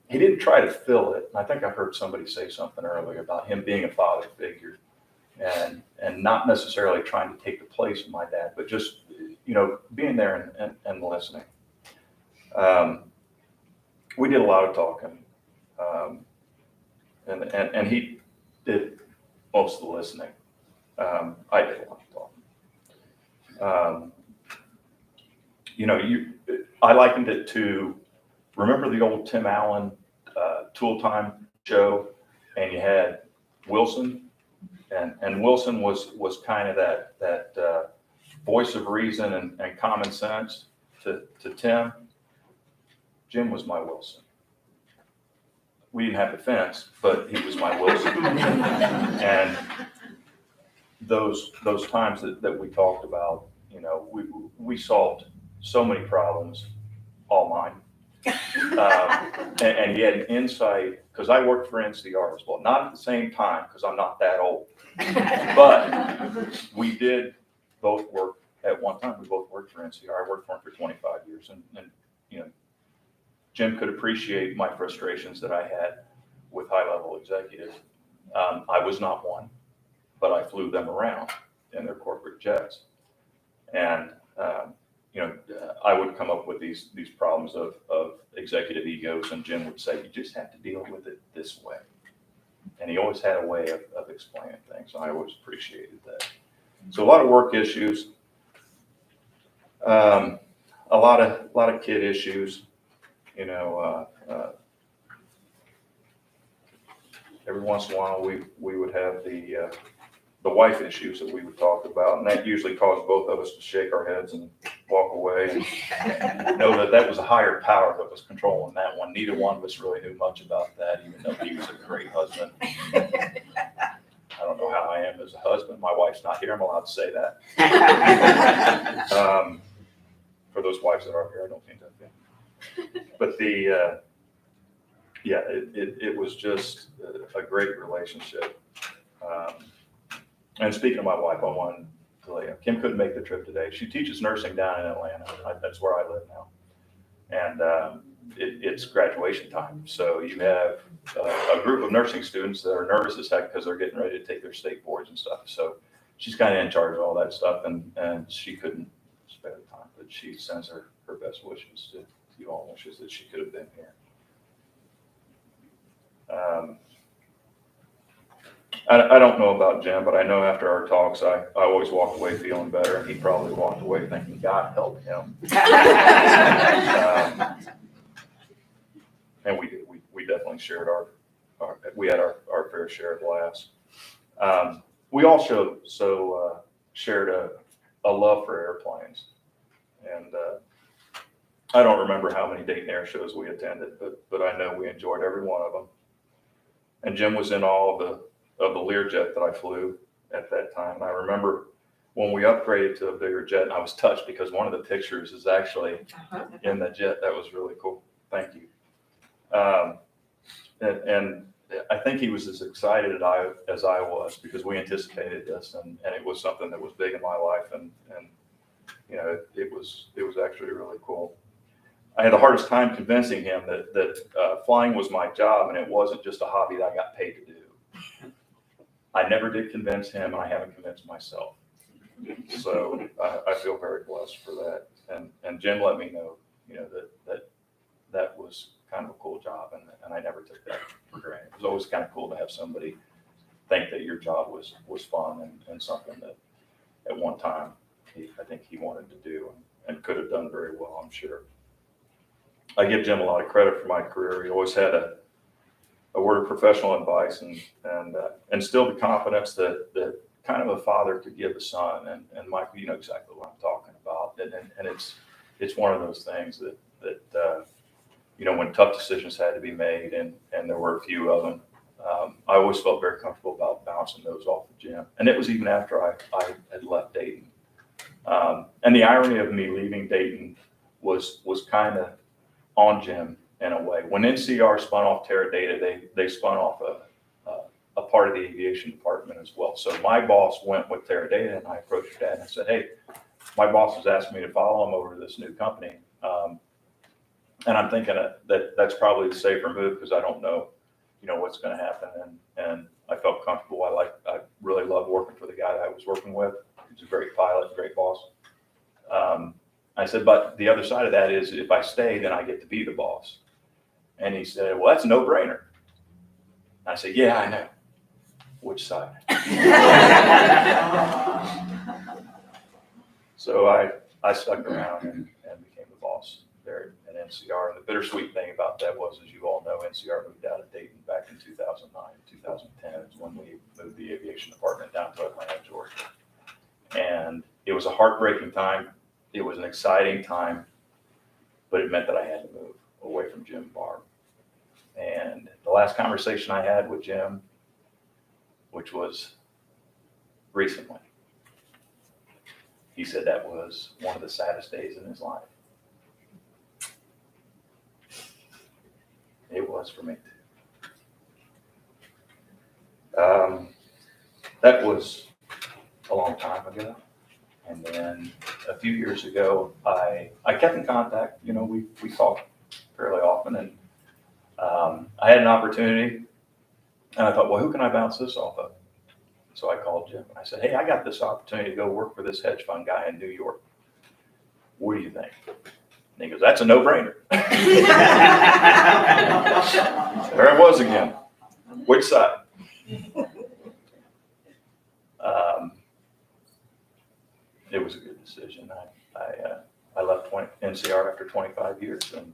he didn't try to fill it. And I think I heard somebody say something earlier about him being a father figure, and not necessarily trying to take the place of my dad, but just, you know, being there and listening. We did a lot of talking, and he did most of the listening. I did a lot of talking. You know, I likened it to, remember the old Tim Allen Tool Time show, and you had Wilson, and Wilson was kind of that voice of reason and common sense to Tim. Jim was my Wilson. We didn't have the fence, but he was my Wilson. And those times that we talked about, you know, we solved so many problems, all mine. And he had an insight, because I worked for NCR as well, not at the same time, because I'm not that old. But we did both work at one time. We both worked for NCR. I worked for him for 25 years. And you know, Jim could appreciate my frustrations that I had with high-level executives. I was not one, but I flew them around in their corporate jets. And, you know, I would come up with these problems of executive egos, and Jim would say, you just have to deal with it this way. And he always had a way of explaining things. I always appreciated that. So a lot of work issues, a lot of kid issues, you know, every once in a while we would have the wife issues that we would talk about, and that usually caused both of us to shake our heads and walk away and know that was a higher power that was controlling that one. Neither one of us really knew much about that, even though he was a great husband. I don't know how I am as a husband. My wife's not here. I'm allowed to say that. For those wives that are here, I don't think that. But it was just a great relationship. And speaking of my wife, I wanted to let you know, Kim couldn't make the trip today. She teaches nursing down in Atlanta. That's where I live now. And it's graduation time. So you have a group of nursing students that are nervous as heck because they're getting ready to take their state boards and stuff. So she's kind of in charge of all that stuff, and she couldn't spare the time, but she sends her best wishes to you all, wishes that she could have been here. I don't know about Jim, but I know after our talks, I always walk away feeling better, and he probably walked away thinking, God help him. And we definitely shared we had our fair share of laughs. We also shared a love for airplanes, and I don't remember how many Dayton Air shows we attended, but I know we enjoyed every one of them. And Jim was in all of the Learjet that I flew at that time. And I remember when we upgraded to a bigger jet, and I was touched because one of the pictures is actually in the jet. That was really cool. Thank you. And I think he was as excited as I was, because we anticipated this, and it was something that was big in my life, and you know, it was actually really cool. I had the hardest time convincing him that flying was my job and it wasn't just a hobby that I got paid to do. I never did convince him, and I haven't convinced myself. So I feel very blessed for that. And Jim let me know, you know, that was kind of a cool job, and I never took that for granted. It was always kind of cool to have somebody think that your job was fun and something that at one time I think he wanted to do and could have done very well, I'm sure. I give Jim a lot of credit for my career. He always had a word of professional advice and instilled the confidence that kind of a father could give a son. And Michael, you know exactly what I'm talking about. And it's one of those things that you know, when tough decisions had to be made, and there were a few of them, I always felt very comfortable about bouncing those off of Jim. And it was even after I had left Dayton. And the irony of me leaving Dayton was kind of on Jim in a way. When NCR spun off Teradata, they spun off a part of the aviation department as well. So my boss went with Teradata, and I approached Dad and I said, hey, my boss has asked me to follow him over to this new company. And I'm thinking that that's probably the safer move, because I don't know, you know, what's going to happen. And I felt comfortable. I really loved working for the guy that I was working with. He's a great pilot, great boss. I said, but the other side of that is, if I stay, then I get to be the boss. And he said, well, that's a no-brainer. I said, yeah, I know. Which side? So I stuck around and became the boss there at NCR. And the bittersweet thing about that was, as you all know, NCR moved out of Dayton back in 2009, 2010 is when we moved the aviation department down to Atlanta, Georgia. And it was a heartbreaking time. It was an exciting time, but it meant that I had to move away from Jim and Barb. And the last conversation I had with Jim, which was recently, he said that was one of the saddest days in his life. It was for me too. That was a long time ago. And then a few years ago, I kept in contact. You know, we talked fairly often, and I had an opportunity, and I thought, well, who can I bounce this off of? So I called Jim and I said, hey, I got this opportunity to go work for this hedge fund guy in New York. What do you think? And he goes, that's a no-brainer. There I was again. Which side? It was a good decision. I left NCR after 25 years, and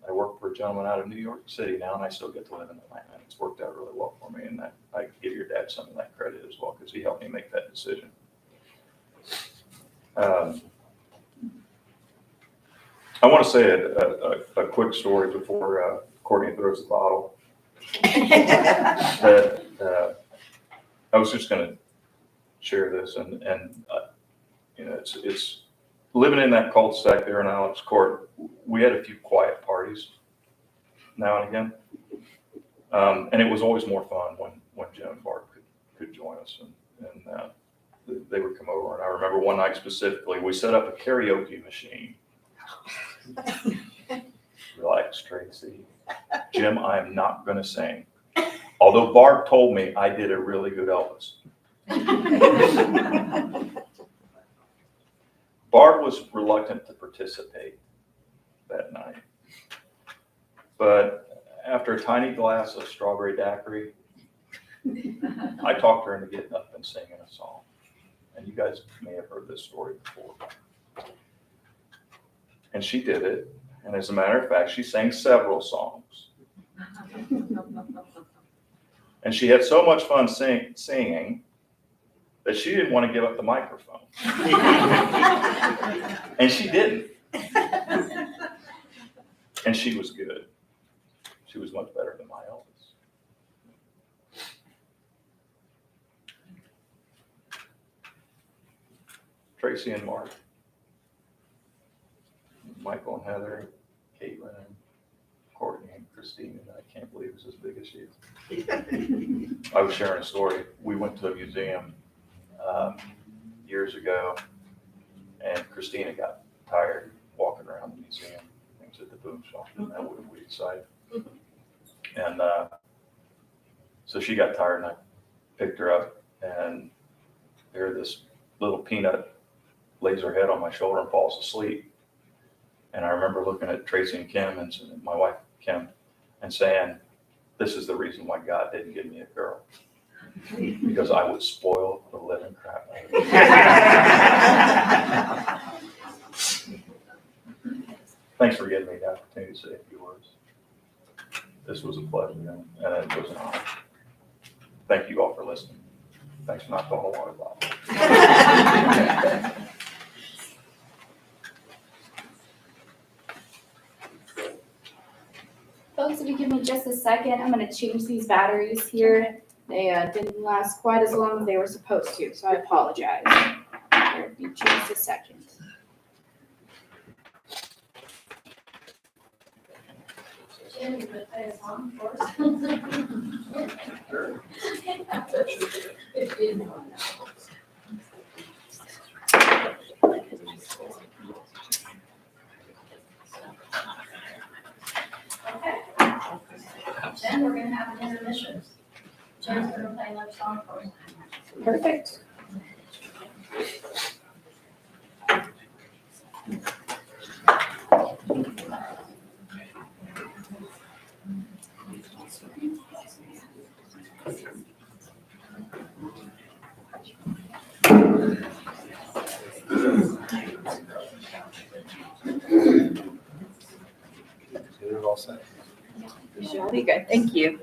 I work for a gentleman out of New York City now, and I still get to live in Atlanta. It's worked out really well for me, and I give your dad some of that credit as well, because he helped me make that decision. I want to say a quick story before Courtney throws the bottle. That I was just going to share this, and you know, it's living in that cul-de-sac there in Alex Court. We had a few quiet parties now and again, and it was always more fun when Jim and Bart could join us, they would come over. And I remember one night specifically, we set up a karaoke machine. Relax, Tracy. Jim, I am not going to sing. Although Bart told me I did a really good Elvis. Bart was reluctant to participate that night. But after a tiny glass of strawberry daiquiri, I talked her into getting up and singing a song. And you guys may have heard this story before. And she did it. And as a matter of fact, she sang several songs. And she had so much fun singing that she didn't want to give up the microphone. And she didn't. And she was good. She was much better than my Elvis. Tracy and Mark, Michael and Heather, Caitlin and Courtney and Christine, and I can't believe it's as big as she is. I was sharing a story. We went to a museum years ago, and Christina got tired walking around the museum. Things at the boom shop, and that would be exciting. And so she got tired, and I picked her up, and there this little peanut lays her head on my shoulder and falls asleep. And I remember looking at Tracy and Kim and my wife Kim and saying, "This is the reason why God didn't give me a girl, because I would spoil the living crap out of her." Thanks for giving me the opportunity to say a few words. This was a pleasure, and it was an honor. Thank you all for listening. Thanks for not throwing a water bottle. Folks, if you give me just a second, I'm going to change these batteries here. They didn't last quite as long as they were supposed to, so I apologize. Bear with me just a second. Jim, you could play a song for us? Sure. Then we're gonna have an intermission. Jim's gonna play another song for us. Perfect. You're all set. You should all be good. Thank you.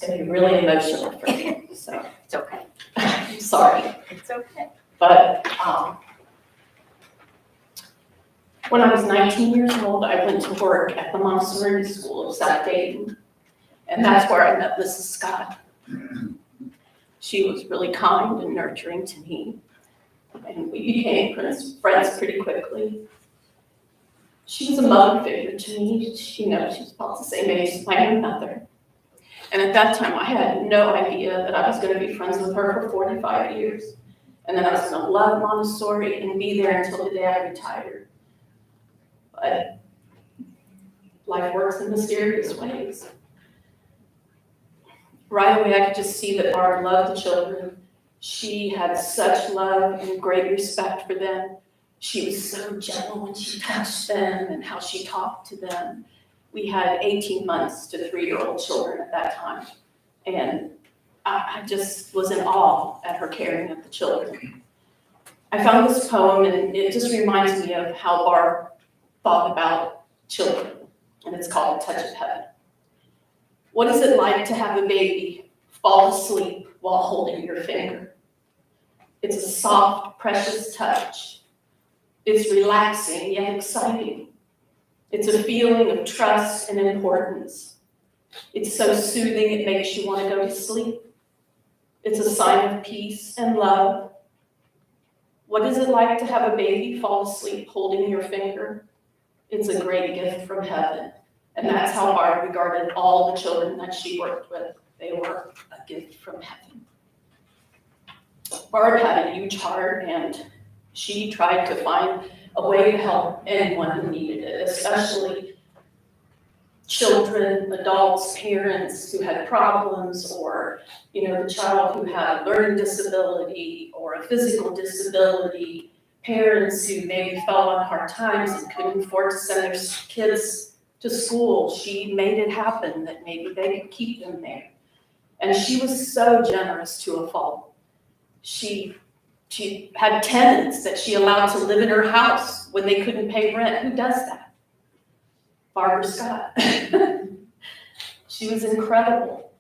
gonna be really emotional for me, so It's okay. I'm sorry. It's okay. But when I was 19 years old, I went to work at the Montessori School of South Dayton. And that's where I met Mrs. Scott. She was really kind and nurturing to me. And we became friends pretty quickly. She was a mother figure to me. She knows she was about the same age as my own mother. And at that time, I had no idea that I was going to be friends with her for 45 years. And then I was going to love Montessori and be there until the day I retired. But life works in mysterious ways. Right away, I could just see that Barb loved the children. She had such love and great respect for them. She was so gentle when she touched them and how she talked to them. We had 18 months to 3-year-old children at that time. And I just was in awe at her caring of the children. I found this poem and it just reminds me of how Barb thought about children. And it's called A Touch of Heaven. What is it like to have a baby fall asleep while holding your finger? It's a soft, precious touch. It's relaxing yet exciting. It's a feeling of trust and importance. It's so soothing it makes you want to go to sleep. It's a sign of peace and love. What is it like to have a baby fall asleep holding your finger? It's a great gift from heaven. And that's how Barb regarded all the children that she worked with. They were a gift from heaven. Barb had a huge heart, and she tried to find a way to help anyone who needed it, especially children, adults, parents who had problems, or the child who had a learning disability or a physical disability, parents who maybe fell on hard times and couldn't afford to send their kids to school. She made it happen that maybe they could keep them there. And she was so generous to a fault. She had tenants that she allowed to live in her house when they couldn't pay rent. Who does that? Barbara Scott. She was incredible.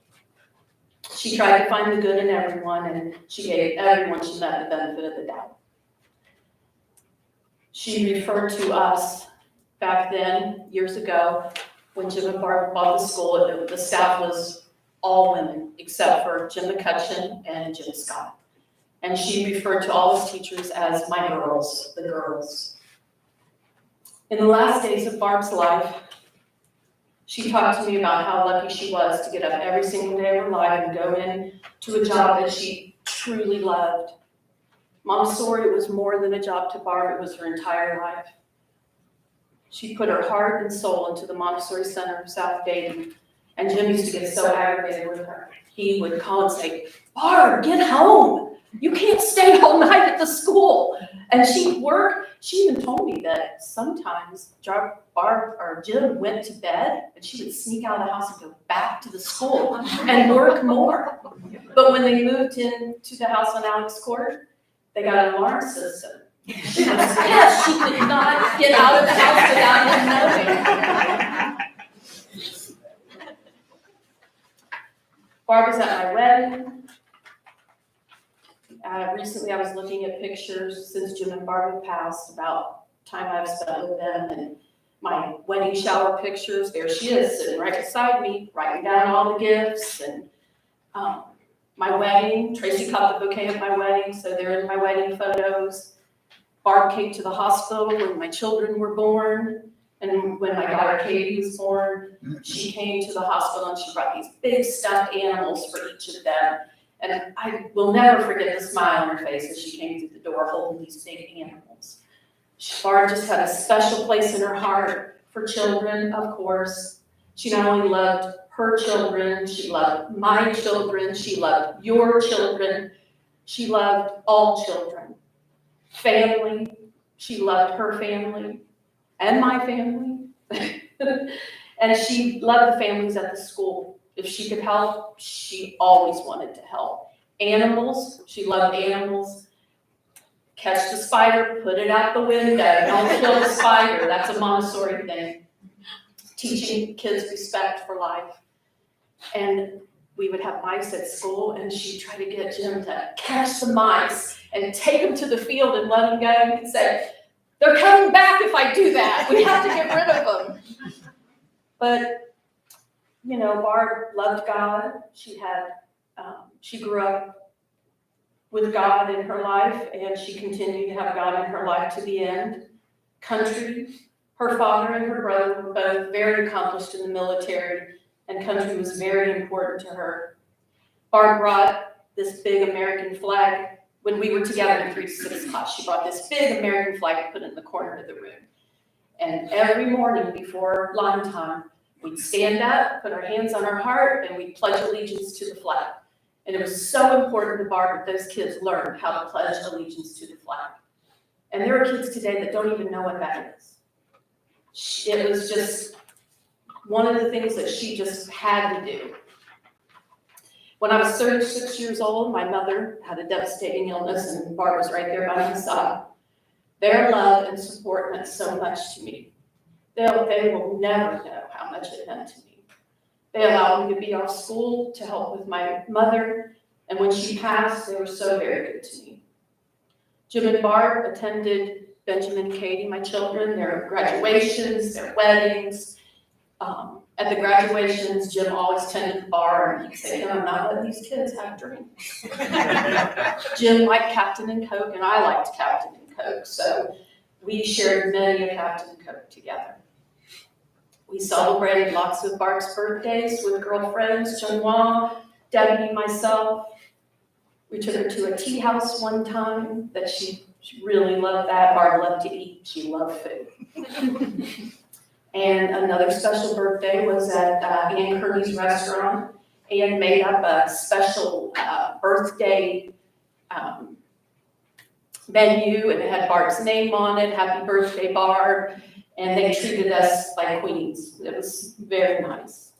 She tried to find the good in everyone, and she gave everyone she met the benefit of the doubt. She referred to us back then, years ago, when Jim and Barb bought the school. The staff was all women except for Jim McCutcheon and Jim Scott. And she referred to all his teachers as my girls, the girls. In the last days of Barb's life, she talked to me about how lucky she was to get up every single day of her life and go in to a job that she truly loved. Montessori was more than a job to Barb, it was her entire life. She put her heart and soul into the Montessori Center of South Dayton, and Jim used to get so aggravated with her. He would call and say, "Barb, get home. You can't stay all night at the school." And she'd work. She even told me that sometimes Barb or Jim went to bed and she would sneak out of the house and go back to the school and work more. But when they moved into the house on Alex Court, they got an alarm system. Yes, she could not get out of the house without him knowing. Barb was at my wedding. Recently, I was looking at pictures since Jim and Barb had passed, about time I've spent with them, and my wedding shower pictures. There she is, sitting right beside me, writing down all the gifts. And my wedding, Tracy caught the bouquet at my wedding, so they're in my wedding photos. Barb came to the hospital when my children were born, and when my daughter Katie was born, she came to the hospital and she brought these big stuffed animals for each of them. And I will never forget the smile on her face as she came through the door holding these big animals. Barb just had a special place in her heart for children, of course. She not only loved her children, she loved my children, she loved your children, she loved all children. Family, she loved her family and my family. And she loved the families at the school. If she could help, she always wanted to help. Animals, she loved animals. Catch the spider, put it out the window, don't kill the spider. That's a Montessori thing. Teaching kids respect for life. And we would have mice at school, and she'd try to get Jim to catch the mice and take them to the field and let them go. And he'd say, "They're coming back if I do that. We have to get rid of them." But, you know, Barb loved God. She grew up with God in her life, and she continued to have God in her life to the end. Country, her father and her brother were both very accomplished in the military, and country was very important to her. Barb brought this big American flag when we were together in 3 to 6 class. She brought this big American flag and put it in the corner of the room. And every morning before line time, we'd stand up, put our hands on our heart, and we'd pledge allegiance to the flag. And it was so important to Barb that those kids learned how to pledge allegiance to the flag. And there are kids today that don't even know what that is. It was just one of the things that she just had to do. When I was 36 years old, my mother had a devastating illness, and Barb was right there by my side. Their love and support meant so much to me. They will never know how much it meant to me. They allowed me to be off school to help with my mother, and when she passed, they were so very good to me. Jim and Barb attended Benjamin and Katie, my children, their graduations, their weddings. At the graduations, Jim always tended the bar, and he'd say, "I'm not letting these kids have drinks." Jim liked Captain and Coke, and I liked Captain and Coke, so we shared many a Captain and Coke together. We celebrated lots of Barb's birthdays with girlfriends, Chunwa, Debbie, myself. We took her to a tea house one time that she really loved that. Barb loved to eat. She loved food. And another special birthday was at Ann Kearney's restaurant. Ann made up a special birthday menu, and it had Barb's name on it, "Happy Birthday, Barb," and they treated us like queens. It was very nice.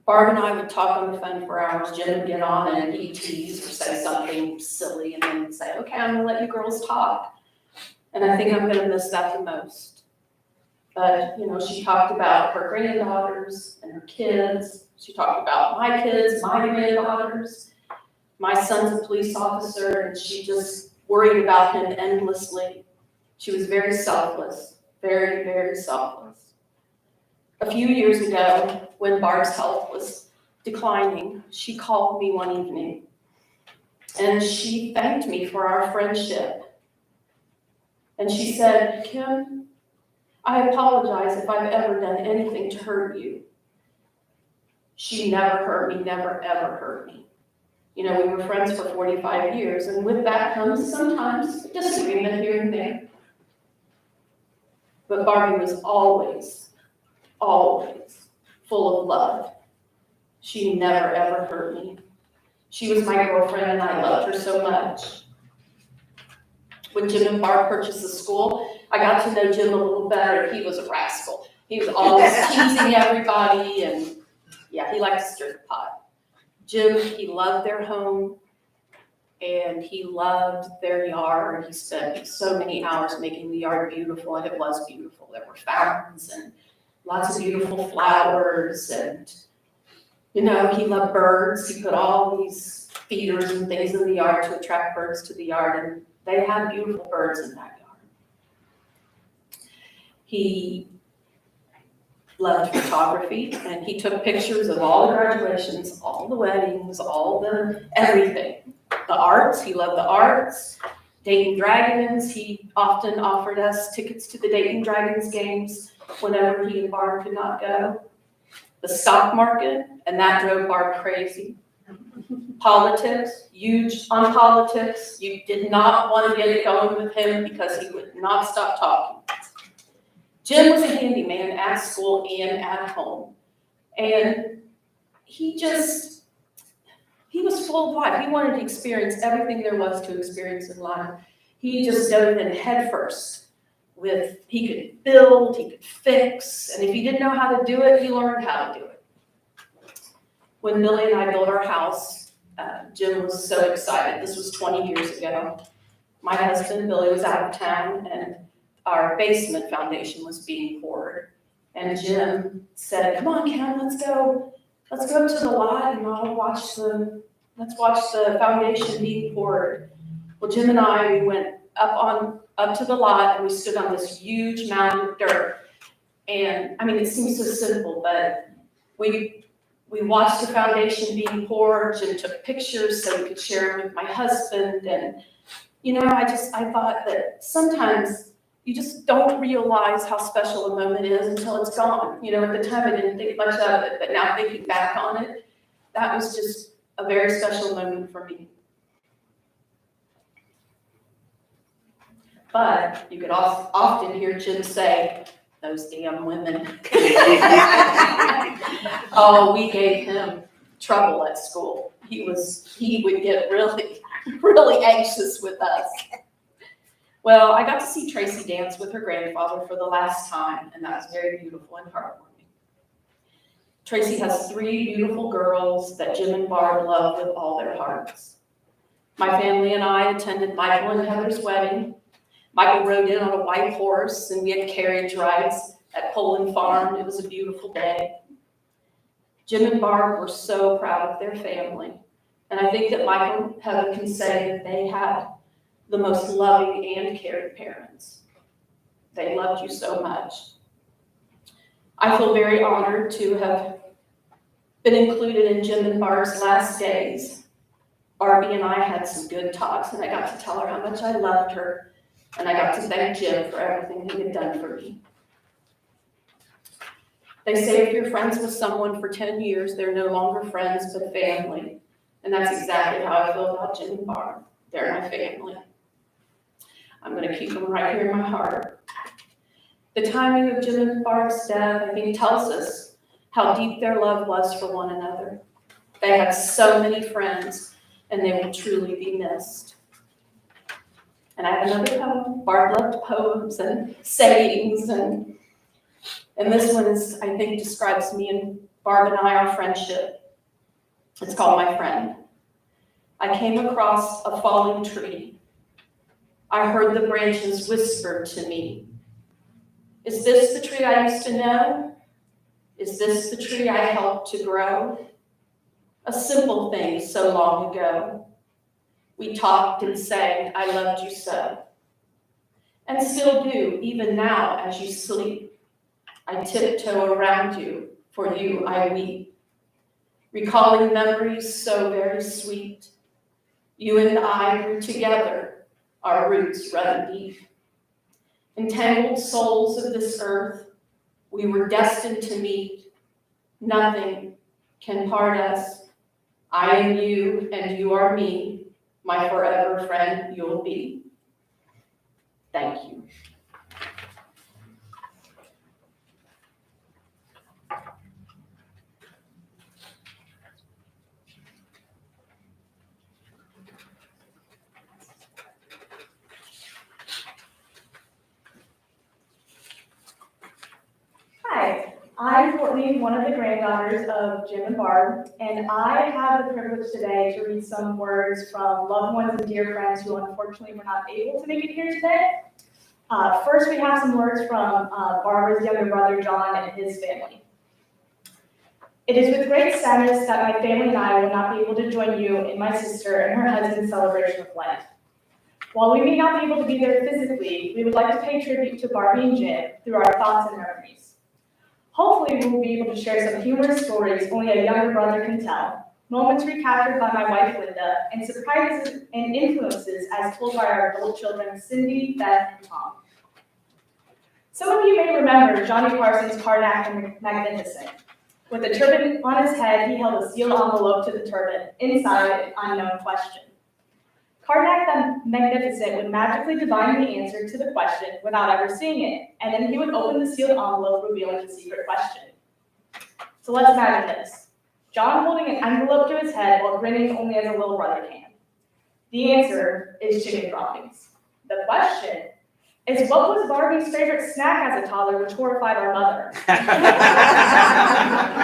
Barb and I would talk on the phone for hours. Jim would get on and he'd tease or say something silly, and then say, "Okay, I'm gonna let you girls talk." And I think I'm gonna miss that the most. But, you know, she talked about her granddaughters and her kids. She talked about my kids, my granddaughters. My son's a police officer, and she just worried about him endlessly. She was very selfless, very, very selfless. A few years ago, when Barb's health was declining, she called me one evening, and she thanked me for our friendship. And she said, "Kim, I apologize if I've ever done anything to hurt you." She never hurt me, never ever hurt me. You know, we were friends for 45 years, and with that comes sometimes disagreement here and there. But Barbie was always, always full of love. She never ever hurt me. She was my girlfriend, and I loved her so much. When Jim and Barb purchased the school, I got to know Jim a little better. He was a rascal. He was always teasing everybody, and yeah, he liked to stir the pot. Jim, he loved their home, and he loved their yard. He spent so many hours making the yard beautiful, and it was beautiful. There were fountains and lots of beautiful flowers, and, you know, he loved birds. He put all these feeders and things in the yard to attract birds to the yard, and they had beautiful birds in that yard. He loved photography, and he took pictures of all the graduations, all the weddings, all the everything. The arts, he loved the arts. Dayton Dragons, he often offered us tickets to the Dayton Dragons games whenever he and Barb could not go. The stock market, and that drove Barb crazy. Politics, huge on politics. You did not want to get it going with him because he would not stop talking. Jim was a handyman at school and at home. And he was full of life. He wanted to experience everything there was to experience in life. He just dove in head first. He could build, he could fix, and if he didn't know how to do it, he learned how to do it. When Billy and I built our house, Jim was so excited. This was 20 years ago. My husband, Billy, was out of town, and our basement foundation was being poured. And Jim said, "Come on, Kim, let's go let's go to the lot and let's watch the foundation being poured. Well, Jim and I, we went up to the lot and we stood on this huge mound of dirt. And I mean, it seems so simple, but we watched the foundation being poured and took pictures so we could share them with my husband. And, I thought that sometimes you just don't realize how special a moment is until it's gone. At the time I didn't think much of it, but now thinking back on it, that was just a very special moment for me. But you could often hear Jim say, those damn women. Oh, we gave him trouble at school. He would get really, really anxious with us. Well, I got to see Tracy dance with her grandfather for the last time, and that was very beautiful and heartwarming. Tracy has 3 beautiful girls that Jim and Barb love with all their hearts. My family and I attended Michael and Heather's wedding. Michael rode in on a white horse, and we had carriage rides at Poland Farm. It was a beautiful day. Jim and Barb were so proud of their family, and I think that Michael and Heather can say that they had the most loving and caring parents. They loved you so much. I feel very honored to have been included in Jim and Barb's last days. Barbie and I had some good talks, and I got to tell her how much I loved her, and I got to thank Jim for everything he had done for me. They say if you're friends with someone for 10 years, they're no longer friends but family. And that's exactly how I feel about Jim and Barb. They're my family. I'm going to keep them right here in my heart. The timing of Jim and Barb's death, I think, tells us how deep their love was for one another. They had so many friends, and they will truly be missed. And I have another poem. Barb loved poems and sayings, and this one is, I think, describes me and Barb and I, our friendship. It's called My Friend. I came across a falling tree. I heard the branches whisper to me. Is this the tree I used to know? Is this the tree I helped to grow? A simple thing so long ago. We talked and sang, I loved you so. And still do, even now as you sleep. I tiptoe around you, for you I weep. Recalling memories so very sweet. You and I grew together, our roots run deep. Entangled souls of this earth, we were destined to meet. Nothing can part us. I am you and you are me, my forever friend you'll be. Thank you. Hi, I'm Courtney, one of the granddaughters of Jim and Barb, and I have the privilege today to read some words from loved ones and dear friends who unfortunately were not able to make it here today. First, we have some words from Barbara's younger brother, John, and his family. It is with great sadness that my family and I will not be able to join you and my sister and her husband's celebration of Lent. While we may not be able to be there physically, we would like to pay tribute to Barbie and Jim through our thoughts and memories. Hopefully, we will be able to share some humorous stories only a younger brother can tell, moments recaptured by my wife Linda, and surprises and influences as told by our adult children Cindy, Beth, and Tom. Some of you may remember Johnny Carson's Carnac the Magnificent. With a turban on his head, he held a sealed envelope to the turban, inside an unknown question. Carnac the Magnificent would magically divine the answer to the question without ever seeing it, and then he would open the sealed envelope, revealing the secret question. So let's imagine this. John holding an envelope to his head while grinning only as a little brother can. The answer is chicken droppings. The question is, what was Barbie's favorite snack as a toddler, which horrified our mother?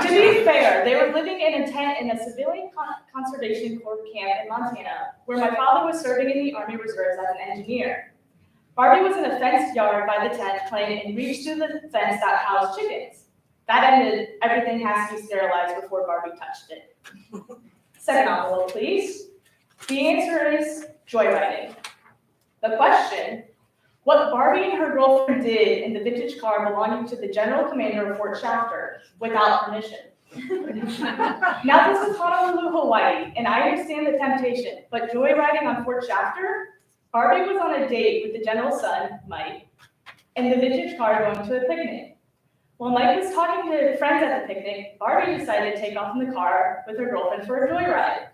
To be fair, they were living in a tent in a civilian conservation corps camp in Montana, where my father was serving in the Army Reserves as an engineer. Barbie was in a fenced yard by the tent playing and reached through the fence that housed chickens. That ended, everything has to be sterilized before Barbie touched it. Second envelope, please. The answer is joyriding. The question, what Barbie and her girlfriend did in the vintage car belonging to the general commander of Fort Shafter without permission. Now this is Honolulu, Hawaii, and I understand the temptation, but joyriding on Fort Shafter? Barbie was on a date with the general's son, Mike, and the vintage car going to a picnic. While Mike was talking to friends at the picnic, Barbie decided to take off in the car with her girlfriend for a joyride.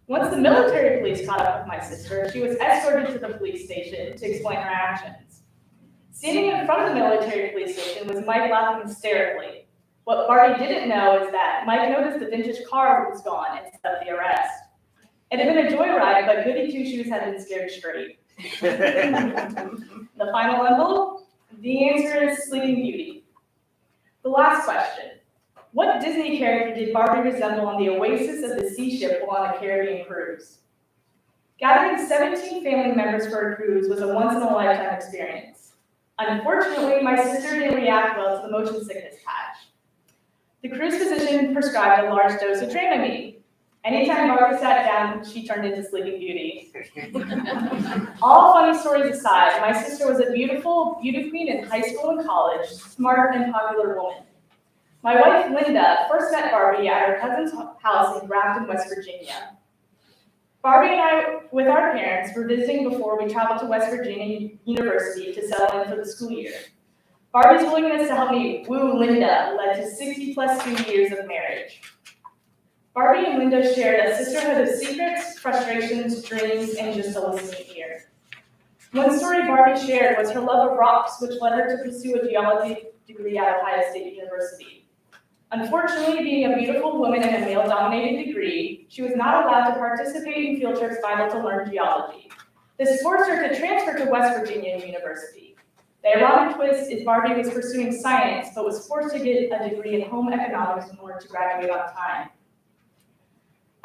Once the military police caught up with my sister, she was escorted to the police station to explain her actions. Standing in front of the military police station was Mike laughing hysterically. What Barbie didn't know is that Mike noticed the vintage car was gone instead of the arrest. It had been a joyride, but goody two-shoes had been scared straight. The final envelope? The answer is Sleeping Beauty. The last question. What Disney character did Barbie resemble on the Oasis of the Sea ship while on a Caribbean cruise? Gathering 17 family members for a cruise was a once-in-a-lifetime experience. Unfortunately, my sister didn't react well to the motion sickness patch. The cruise physician prescribed a large dose of Dramamine. Anytime Barbie sat down, she turned into Sleeping Beauty. All funny stories aside, my sister was a beautiful beauty queen in high school and college, smart and popular woman. My wife, Linda, first met Barbie at her cousin's house in Grafton, West Virginia. Barbie and I, with our parents, were visiting before we traveled to West Virginia University to settle in for the school year. Barbie's willingness to help me woo Linda led to 60+ student years of marriage. Barbie and Linda shared a sisterhood of secrets, frustrations, dreams, and just a listening ear. One story Barbie shared was her love of rocks, which led her to pursue a geology degree at Ohio State University. Unfortunately, being a beautiful woman in a male-dominated degree, she was not allowed to participate in field trips vital to learn geology. This forced her to transfer to West Virginia University. The ironic twist is Barbie was pursuing science, but was forced to get a degree in home economics in order to graduate on time.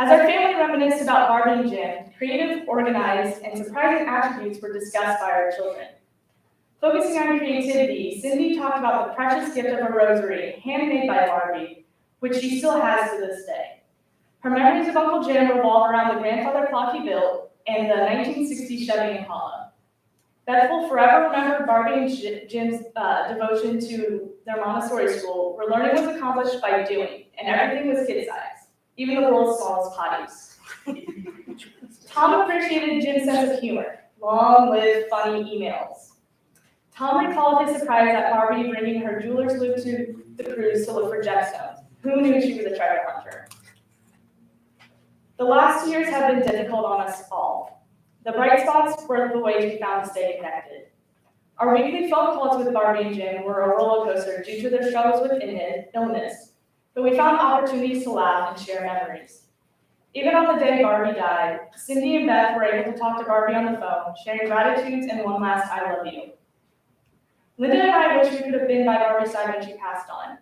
As our family reminisced about Barbie and Jim, creative, organized, and surprising attributes were discussed by our children. Focusing on creativity, Cindy talked about the precious gift of a rosary handmade by Barbie, which she still has to this day. Her memories of Uncle Jim revolve around the grandfather clock he built and the 1960 Chevy Impala. Beth will forever remember Barbie and Jim's devotion to their Montessori school, where learning was accomplished by doing, and everything was kid-sized, even the world's smallest potties. Tom appreciated Jim's sense of humor, long-lived funny emails. Tom recalled his surprise at Barbie bringing her jeweler's loupe to the cruise to look for gemstones. Who knew she was a treasure hunter? The last 2 years have been difficult on us all. The bright spots were the ways we found to stay connected. Our weekly phone calls with Barbie and Jim were a roller coaster due to their struggles with illness, but we found opportunities to laugh and share memories. Even on the day Barbie died, Cindy and Beth were able to talk to Barbie on the phone, sharing gratitudes and one last I love you. Linda and I wish we could have been by Barbie's side when she passed on.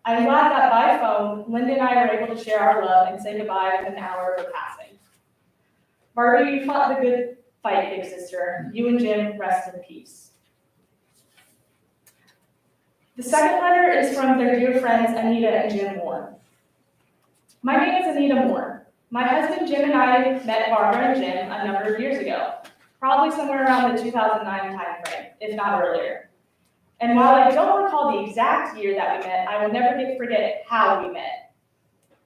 I'm glad that by phone, Linda and I were able to share our love and say goodbye within an hour of her passing. Barbie, you fought the good fight, big sister. You and Jim, rest in peace. The second letter is from their dear friends, Anita and Jim Moore. My name is Anita Moore. My husband Jim and I met Barbara and Jim a number of years ago, probably somewhere around the 2009 timeframe, if not earlier. And while I don't recall the exact year that we met, I will never forget how we met.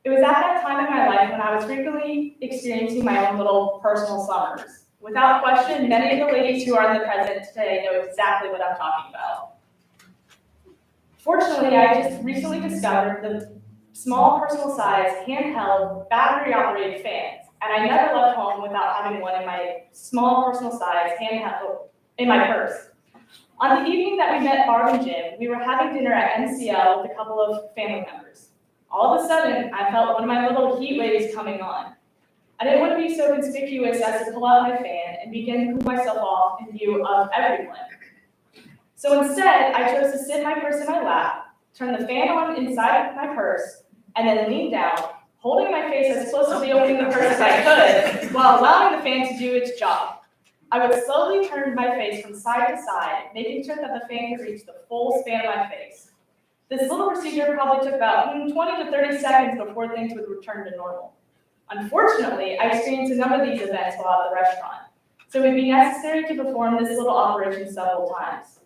It was at that time in my life when I was frequently experiencing my own little personal summers. Without question, many of the ladies who are in the present today know exactly what I'm talking about. Fortunately, I just recently discovered the small personal size, handheld, battery-operated fans, and I never left home without having one in my small personal size, handheld, in my purse. On the evening that we met Barb and Jim, we were having dinner at NCL with a couple of family members. All of a sudden, I felt one of my little heat waves coming on. I didn't want to be so conspicuous as to pull out my fan and begin to cool myself off in view of everyone. So instead, I chose to sit my purse in my lap, turn the fan on inside my purse, and then lean down, holding my face as close to the opening of the purse as I could, while allowing the fan to do its job. I would slowly turn my face from side to side, making sure that the fan could reach the full span of my face. This little procedure probably took about 20 to 30 seconds before things would return to normal. Unfortunately, I experienced a number of these events while at the restaurant, so it would be necessary to perform this little operation several times.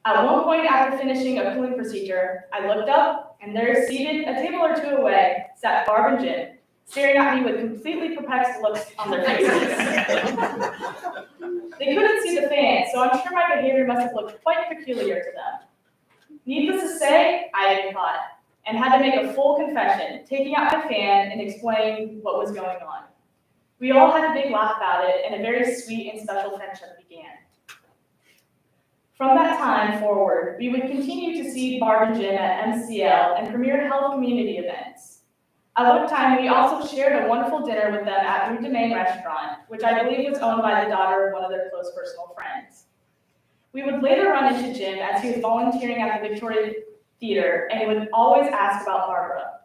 At one point after finishing a cooling procedure, I looked up, and there, seated a table or two away, sat Barb and Jim, staring at me with completely perplexed looks on their faces. They couldn't see the fan, so I'm sure my behavior must have looked quite peculiar to them. Needless to say, I had been caught, and had to make a full confession, taking out my fan and explaining what was going on. We all had a big laugh about it, and a very sweet and special friendship began. From that time forward, we would continue to see Barb and Jim at MCL and Premier Health community events. At one time, we also shared a wonderful dinner with them at Rue Domaine Restaurant, which I believe was owned by the daughter of one of their close personal friends. We would later run into Jim as he was volunteering at the Victoria Theater and would always ask about Barbara.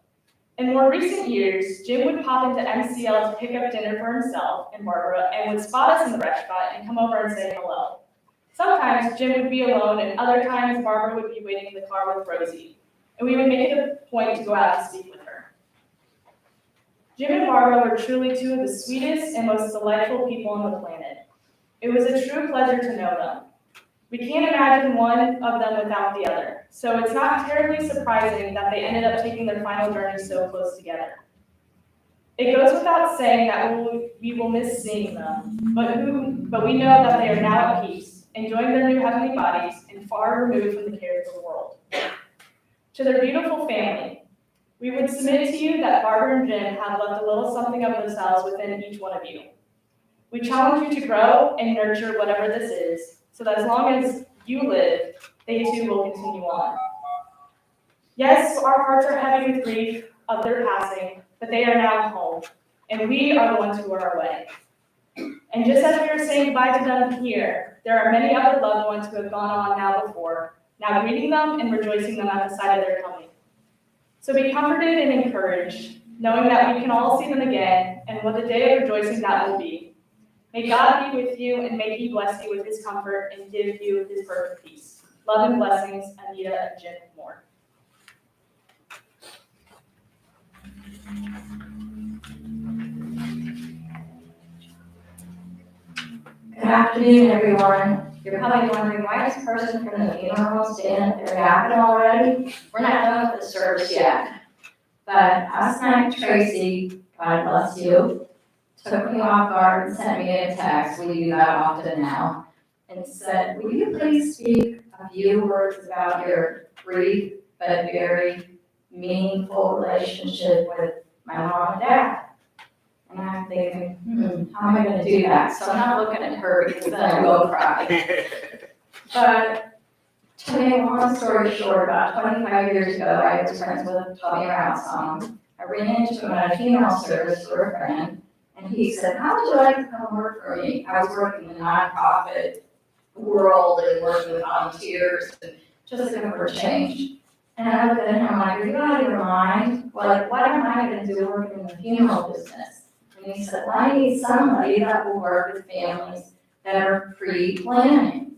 In more recent years, Jim would pop into MCL to pick up dinner for himself and Barbara and would spot us in the restaurant and come over and say hello. Sometimes Jim would be alone, and other times Barbara would be waiting in the car with Rosie, and we would make it a point to go out and speak with her. Jim and Barbara were truly two of the sweetest and most delightful people on the planet. It was a true pleasure to know them. We can't imagine one of them without the other, so it's not terribly surprising that they ended up taking their final journey so close together. It goes without saying that we will miss seeing them, but we know that they are now at peace, enjoying their new heavenly bodies and far removed from the cares of the world. To their beautiful family, we would submit to you that Barbara and Jim have left a little something of themselves within each one of you. We challenge you to grow and nurture whatever this is, so that as long as you live, they too will continue on. Yes, our hearts are heavy with grief of their passing, but they are now home, and we are the ones who are away. And just as we are saying goodbye to them here, there are many other loved ones who have gone on now greeting them and rejoicing them at the sight of their coming. So be comforted and encouraged, knowing that we can all see them again, and what a day of rejoicing that will be. May God be with you, and may He bless you with His comfort and give you His perfect peace. Love and blessings, Anita and Jim Moore. Good afternoon, everyone. You're probably wondering, why is this person from the funeral standing at their napkin already? We're not done with the service yet. But last night, Tracy, God bless you, took me off guard and sent me a text. We do that often now. And said, will you please speak a few words about your brief but very meaningful relationship with my mom and dad? And I'm thinking, how am I going to do that? So I'm not looking at her because then I will cry. But to make a long story short, about 25 years ago, I was friends with Tommy Rousong. I ran into him at a funeral service for a friend, and he said, how would you like to come work for me? I was working in the nonprofit world and working with volunteers and just looking for a change. And I looked at him, I'm like, are you out of your mind? Like, what am I going to do working in the funeral business? And he said, well, I need somebody that will work with families that are pre-planning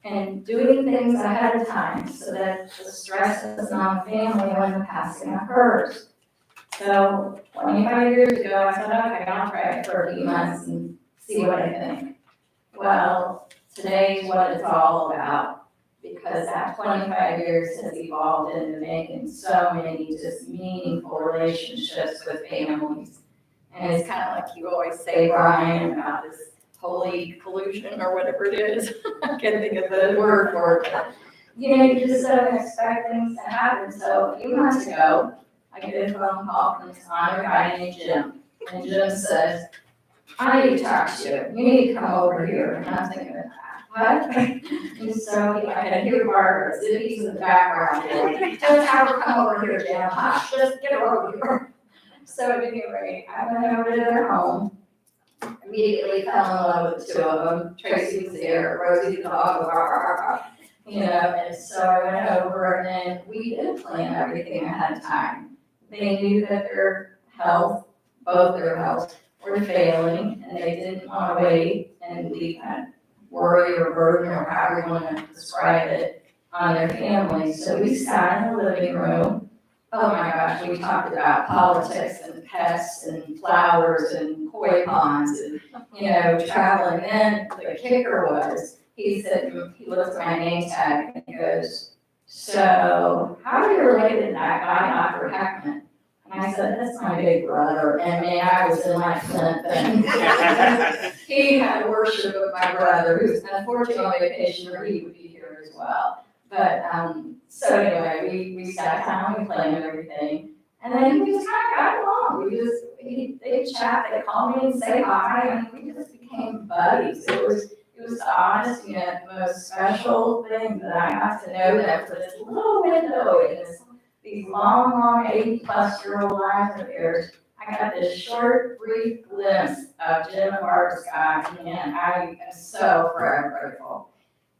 and doing things ahead of time so that the stress is on the family when the passing occurs. So 25 years ago, I said, okay, I'll try it for a few months and see what I think. Well, today's what it's all about, because that 25 years has evolved into making so many just meaningful relationships with families. And it's kind of like you always say, Brian, about this holy collusion or whatever it is. I can't think of the word for it. But, you just don't expect things to happen. So a few months ago, I get a phone call from this honor guy named Jim. And Jim says, I need to talk to you. You need to come over here. And I'm thinking, what? And so I could hear Barbara zippies in the background. Just have her come over here, Jim. Just get her over here. So at any rate, I went over to their home, immediately fell in love with two of them. Tracy was there, Rosie the dog, and so I went over and we did plan everything ahead of time. They knew that their health, both their health, were failing, and they didn't want to wait and leave that worry or burden or however you want to describe it on their family. So we sat in the living room. Oh my gosh, we talked about politics and pests and flowers and koi ponds and, traveling. Then the kicker was, he said, he looked at my name tag and he goes, "So how are you related to that guy, Dr. Heckman?" And I said, "That's my big brother." And man, I was in my flint thing. He had worship of my brother, who's unfortunately on vacation, or he would be here as well. But, so anyway, we sat down, we planned everything. And then we just kind of got along. They chat, they call me and say hi, and we just became buddies. It was the honest, most special thing that I got to know them for this little window in these long 80-plus-year-old lives of theirs. I got this short, brief glimpse of Jim and Barbara Scott, and I am so forever grateful.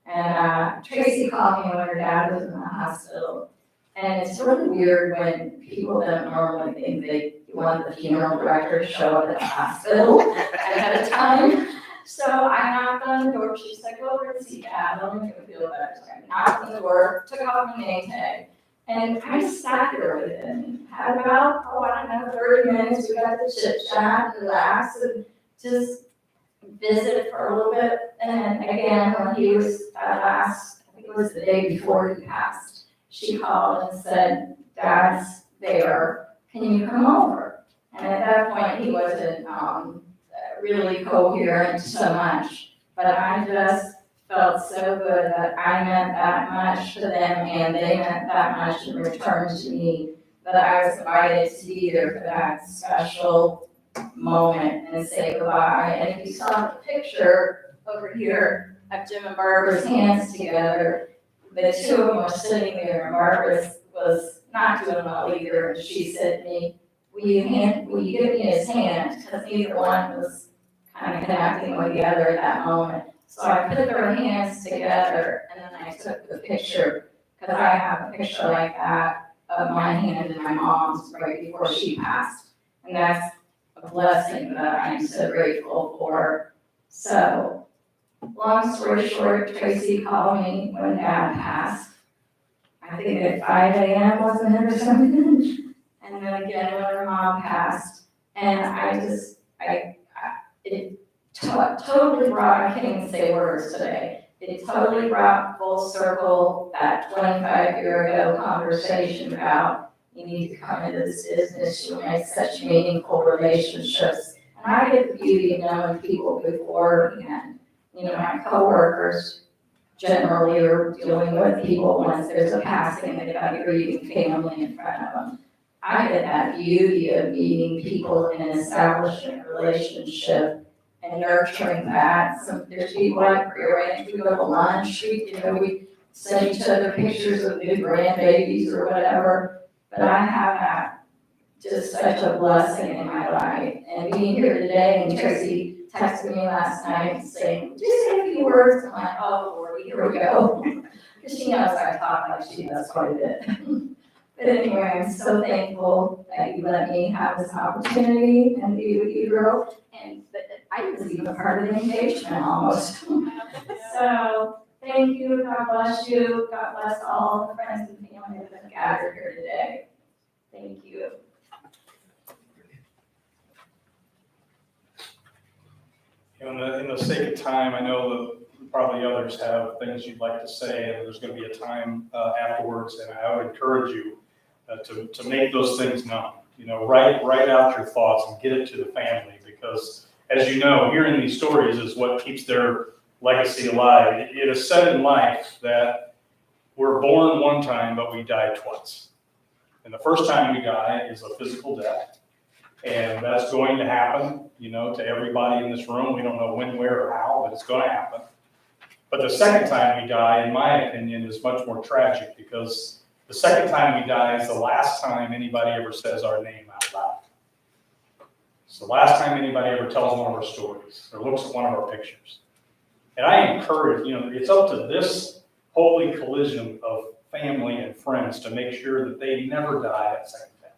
And Tracy called me when her dad was in the hospital. And it's really weird when people don't normally think they want the funeral director to show up at the hospital ahead of time. So I knocked on the door. She said, "Go over and see Dad. Let me feel better." So I knocked on the door, took off my name tag, and I just sat there with him. Had about, 30 minutes. We got to chit chat and relax and just visit for a little bit. And then again, when he was I think it was the day before he passed, she called and said, "Dad's there. Can you come over?" And at that point, he wasn't really coherent so much. But I just felt so good that I meant that much to them and they meant that much in return to me, that I was invited to be there for that special moment and say goodbye. And if you saw the picture over here of Jim and Barbara's hands together, the two of them were sitting there, and Barbara was not doing well either, and she said to me, will you give me his hand? Because neither one was kind of connecting with the other at that moment. So I put their hands together, and then I took the picture, because I have a picture like that of my hand and my mom's right before she passed. And that's a blessing that I'm so grateful for. So, long story short, Tracy called me when Dad passed. I think at 5 a.m. wasn't it or something? And then again when her mom passed. And it totally brought, I can't even say words today. It totally brought full circle that 25-year ago conversation about you need to come into this business, you make such meaningful relationships. And I get the beauty of knowing people beforehand. My coworkers generally are dealing with people once there's a passing, they've got a grieving family in front of them. I get that beauty of meeting people and establishing a relationship and nurturing that. So there's people like rearrange, we go to lunch, we send each other pictures of new grandbabies or whatever. But I have that just such a blessing in my life. And being here today, and Tracy texted me last night saying, "Just say a few words." I'm like, "Oh Lord, here we go." Because she knows I talk like she does quite a bit. But anyway, I'm so thankful that you let me have this opportunity and be with you, girl. And I was even part of the engagement almost. So thank you. God bless you. God bless all the friends and family that have gathered here today. Thank you. In the sake of time, I know that probably others have things you'd like to say, and there's going to be a time afterwards, and I would encourage you to make those things known. Write out your thoughts and get it to the family, because as you know, hearing these stories is what keeps their legacy alive. It is said in life that we're born one time, but we die twice. And the first time we die is a physical death. And that's going to happen, to everybody in this room. We don't know when, where, or how, but it's going to happen. But the second time we die, in my opinion, is much more tragic, because the second time we die is the last time anybody ever says our name out loud. It's the last time anybody ever tells one of our stories or looks at one of our pictures. And I encourage, it's up to this holy collision of family and friends to make sure that they never die at second time.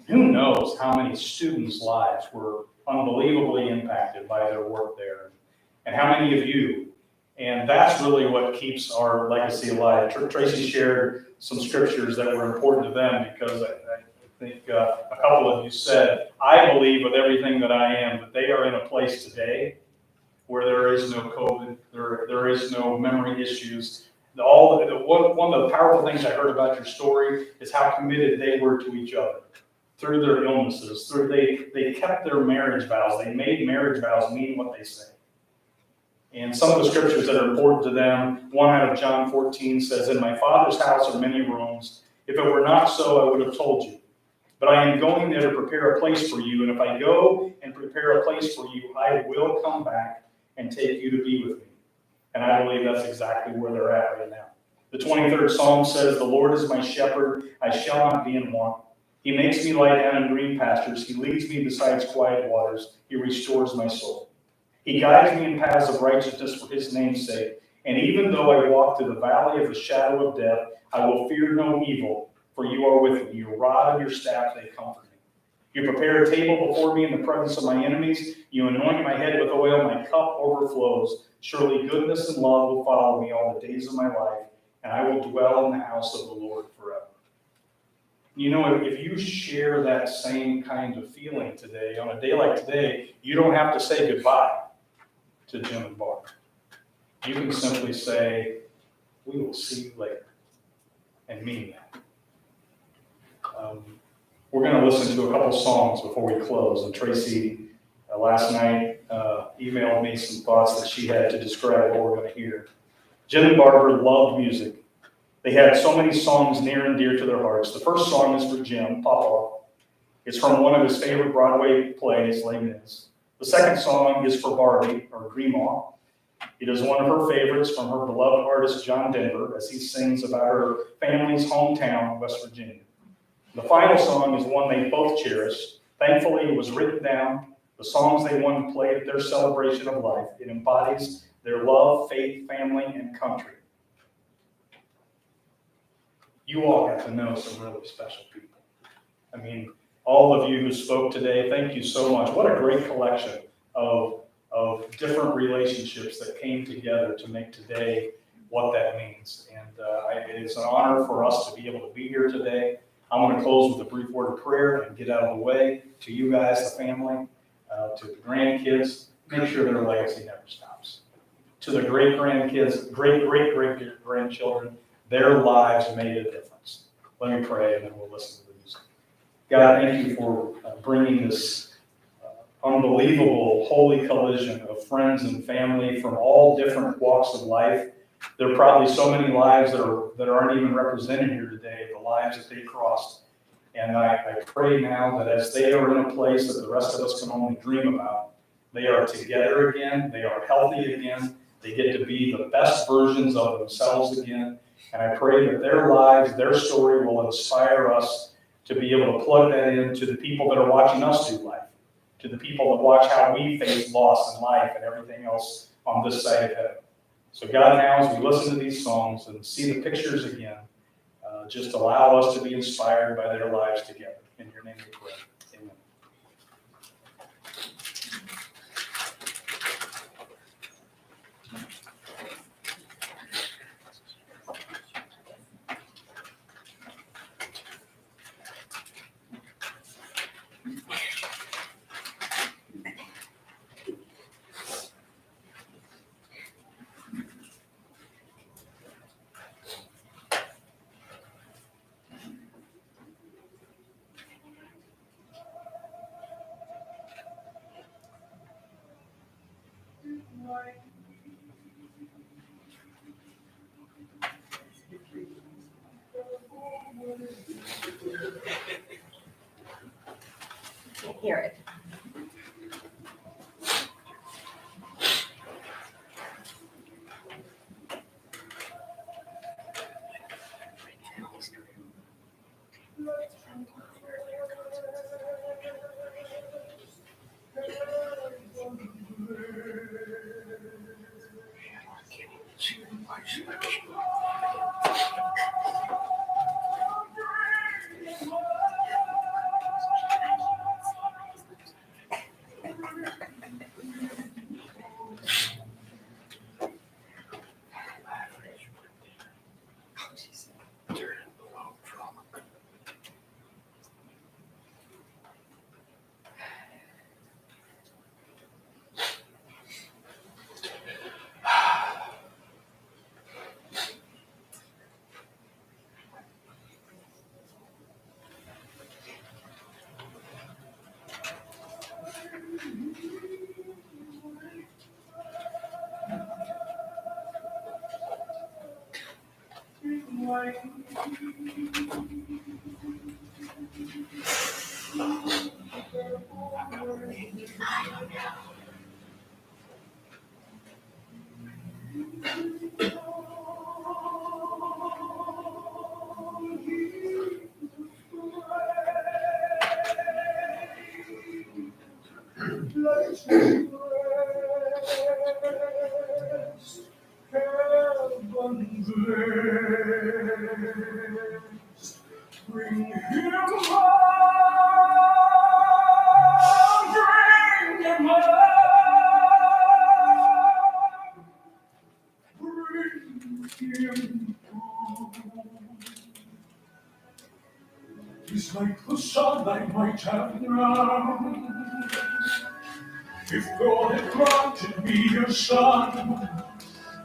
Who knows how many students' lives were unbelievably impacted by their work there, and how many of you And that's really what keeps our legacy alive. Tracy shared some scriptures that were important to them because I think a couple of you said, I believe with everything that I am that they are in a place today where there is no COVID, there is no memory issues. One of the powerful things I heard about your story is how committed they were to each other through their illnesses. They kept their marriage vows. They made marriage vows mean what they say. And some of the scriptures that are important to them, one out of John 14 says, in my Father's house are many rooms. If it were not so, I would have told you. But I am going there to prepare a place for you. And if I go and prepare a place for you, I will come back and take you to be with me. And I believe that's exactly where they're at right now. The 23rd Psalm says, the Lord is my shepherd, I shall not be in want. He makes me lie down in green pastures. He leads me beside quiet waters. He restores my soul. He guides me in paths of righteousness for his name's sake. And even though I walk through the valley of the shadow of death, I will fear no evil, for you are with me. Your rod and your staff, they comfort me. You prepare a table before me in the presence of my enemies. You anoint my head with oil. My cup overflows. Surely goodness and love will follow me all the days of my life, and I will dwell in the house of the Lord forever. You know, if you share that same kind of feeling today, on a day like today, you don't have to say goodbye to Jim and Barb. You can simply say, we will see you later, and mean that. We're going to listen to a couple songs before we close. And Tracy, last night, emailed me some thoughts that she had to describe what we're going to hear. Jim and Barbara loved music. They had so many songs near and dear to their hearts. The first song is for Jim, Papa. It's from one of his favorite Broadway plays, Les Mis. The second song is for Barbie, or Grandma. It is one of her favorites from her beloved artist, John Denver, as he sings about her family's hometown, West Virginia. The final song is one they both cherish. Thankfully, it was written down. The songs they wanted to play at their celebration of life. It embodies their love, faith, family, and country. You all got to know some really special people. I mean, all of you who spoke today, thank you so much. What a great collection of different relationships that came together to make today what that means. And it is an honor for us to be able to be here today. I'm going to close with a brief word of prayer and get out of the way. To you guys, the family, to the grandkids, make sure their legacy never stops. To the great-grandkids, great-great-great-grandchildren, their lives made a difference. Let me pray and then we'll listen to the music. God, thank you for bringing this unbelievable holy collision of friends and family from all different walks of life. There are probably so many lives that aren't even represented here today, the lives that they crossed. And I pray now that as they are in a place that the rest of us can only dream about, they are together again, they are healthy again, they get to be the best versions of themselves again. And I pray that their lives, their story will inspire us to be able to plug that into the people that are watching us do life, to the people that watch how we face loss in life and everything else on this side of heaven. So God, now as we listen to these songs and see the pictures again, just allow us to be inspired by their lives together. In your name we pray. Amen. Heaven's blessed. Bring him home, bring him home, bring him home. He's like the sun I might have known. If God had granted me a son,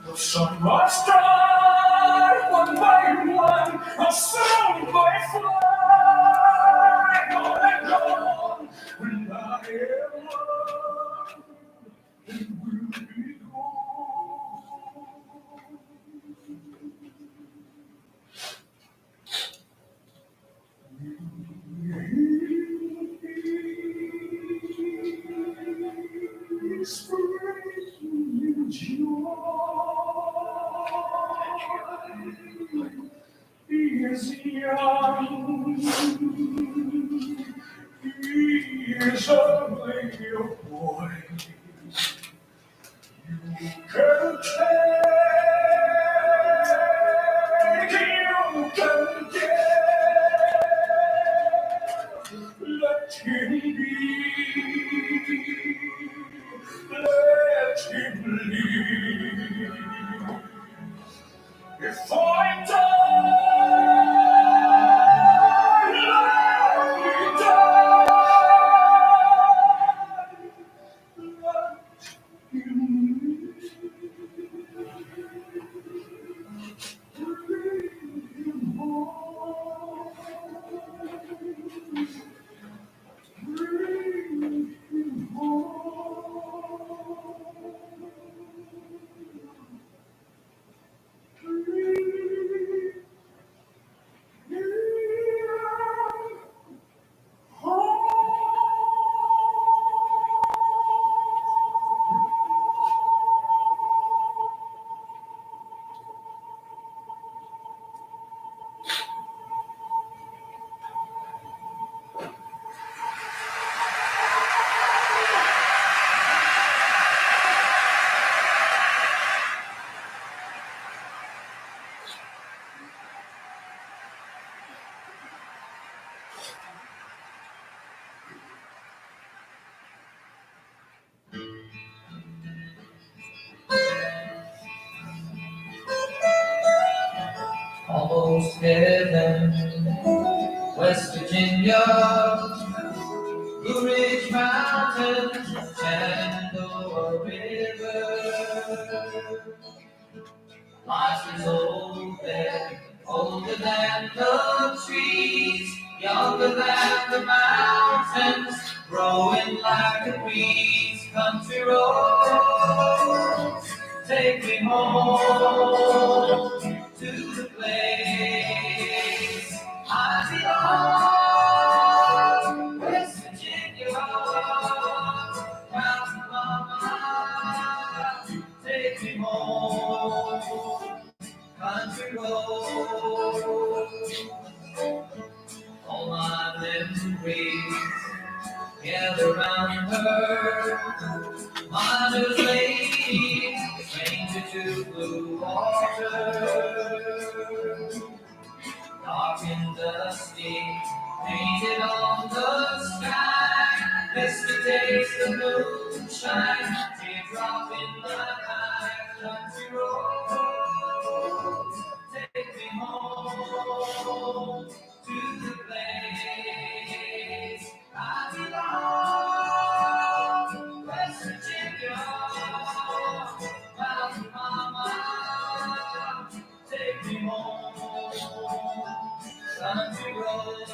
the sun must die one by one, a soul by flight, on and on. When I am one, it will be He is young, he is only a boy. You can take, you can get, let him be, let him live. If I die, let me die. Let him bring him home. Bring him home. Almost heaven, West Virginia, Blue Ridge Mountains, Shenandoah River. Life is old there, older than the trees, younger than the mountains, growing like a breeze. Country roads, take me home to the place I belong. West Virginia, Mountain Mama, take me home. Country roads, all my memories gather round her. Mother's lady, stranger to blue water. Dark and dusty, painted on the sky. Misty taste of moonshine, teardrop in my eye. Country roads, take me home to the place I belong. West Virginia, Mountain Mama, take me home. Country roads,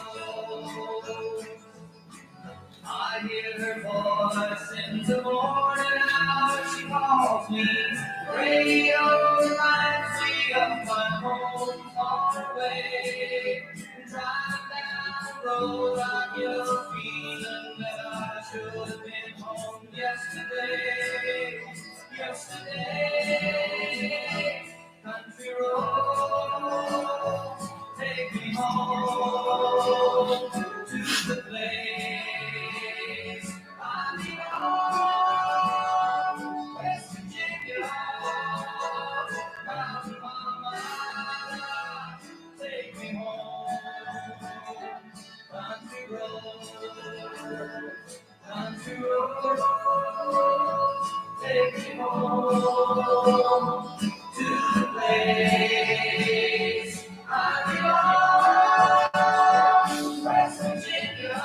I hear her voice in the morning hours. She calls me. Radio reminds me of my home far away. road, take me home to the place I belong. West Virginia,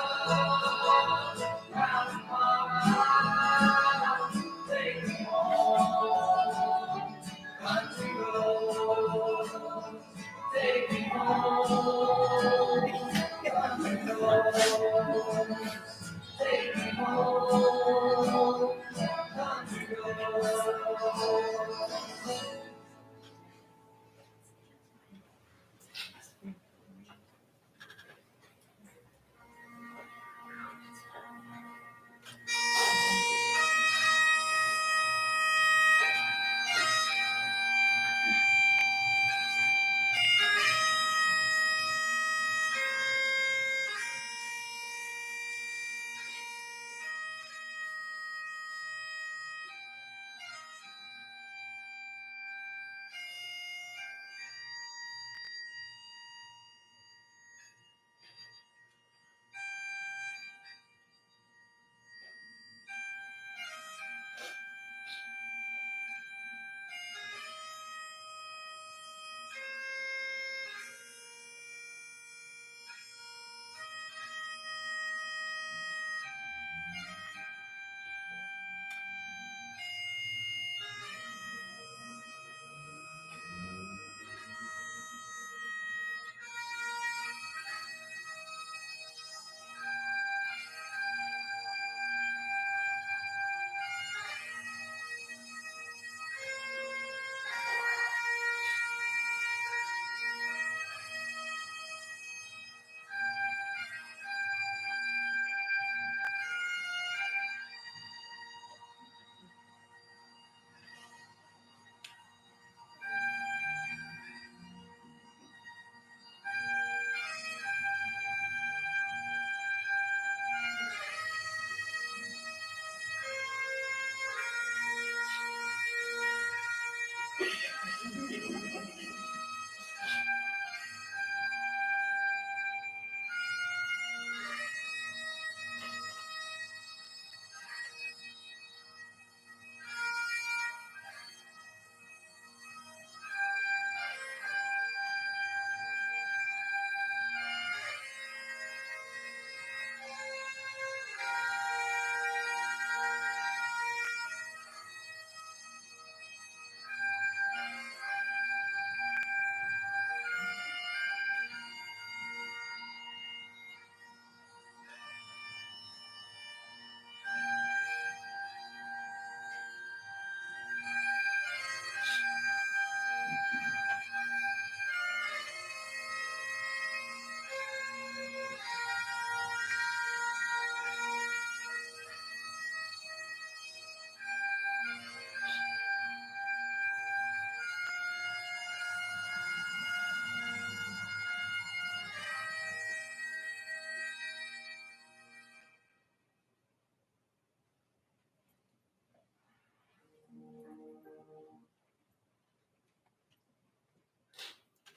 round and round, take me home. Country road, take me home. Country road, take me home. Country road.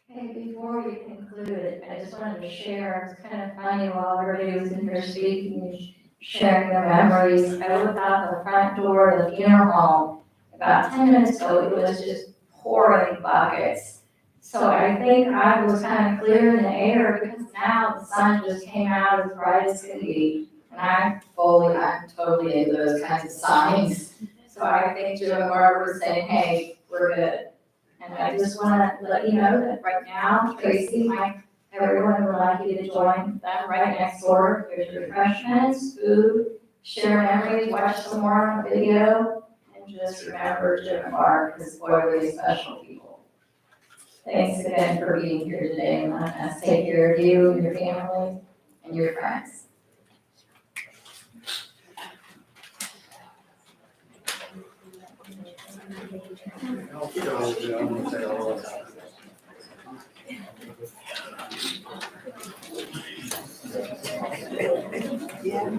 Hey, before you conclude, I just wanted to share, it's kind of funny while everybody was in here speaking and sharing their memories. I looked out the front door of the funeral home about 10 minutes ago, it was just pouring buckets. So I think I was kind of clear in the air because now the sun just came out as bright as can be. And I'm totally into those kinds of signs. So I think Jim and Barbara were saying, hey, we're good. And I just want to let you know that right now, Tracy, everyone would like you to join them right next door. There's refreshments, food, share memories, watch some more on the video, and just remember Jim and Barb, because boy, were they special people. Thanks again for being here today, and let us take care of you and your family and your friends. Yeah.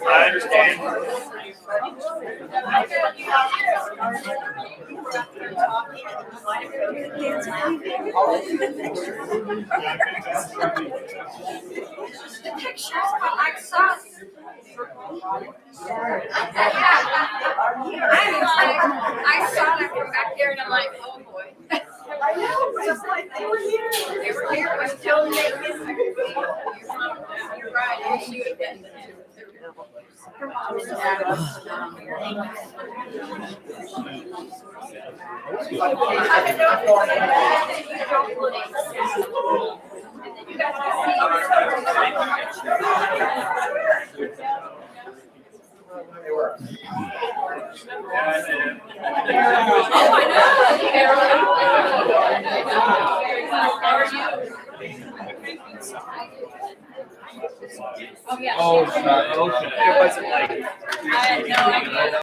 I understand. The pictures, I saw. I saw them from back there and I'm like, oh boy. I know, just like they were here. They were here until they You're right, she would have been. Her mom and dad Oh, okay. It wasn't like.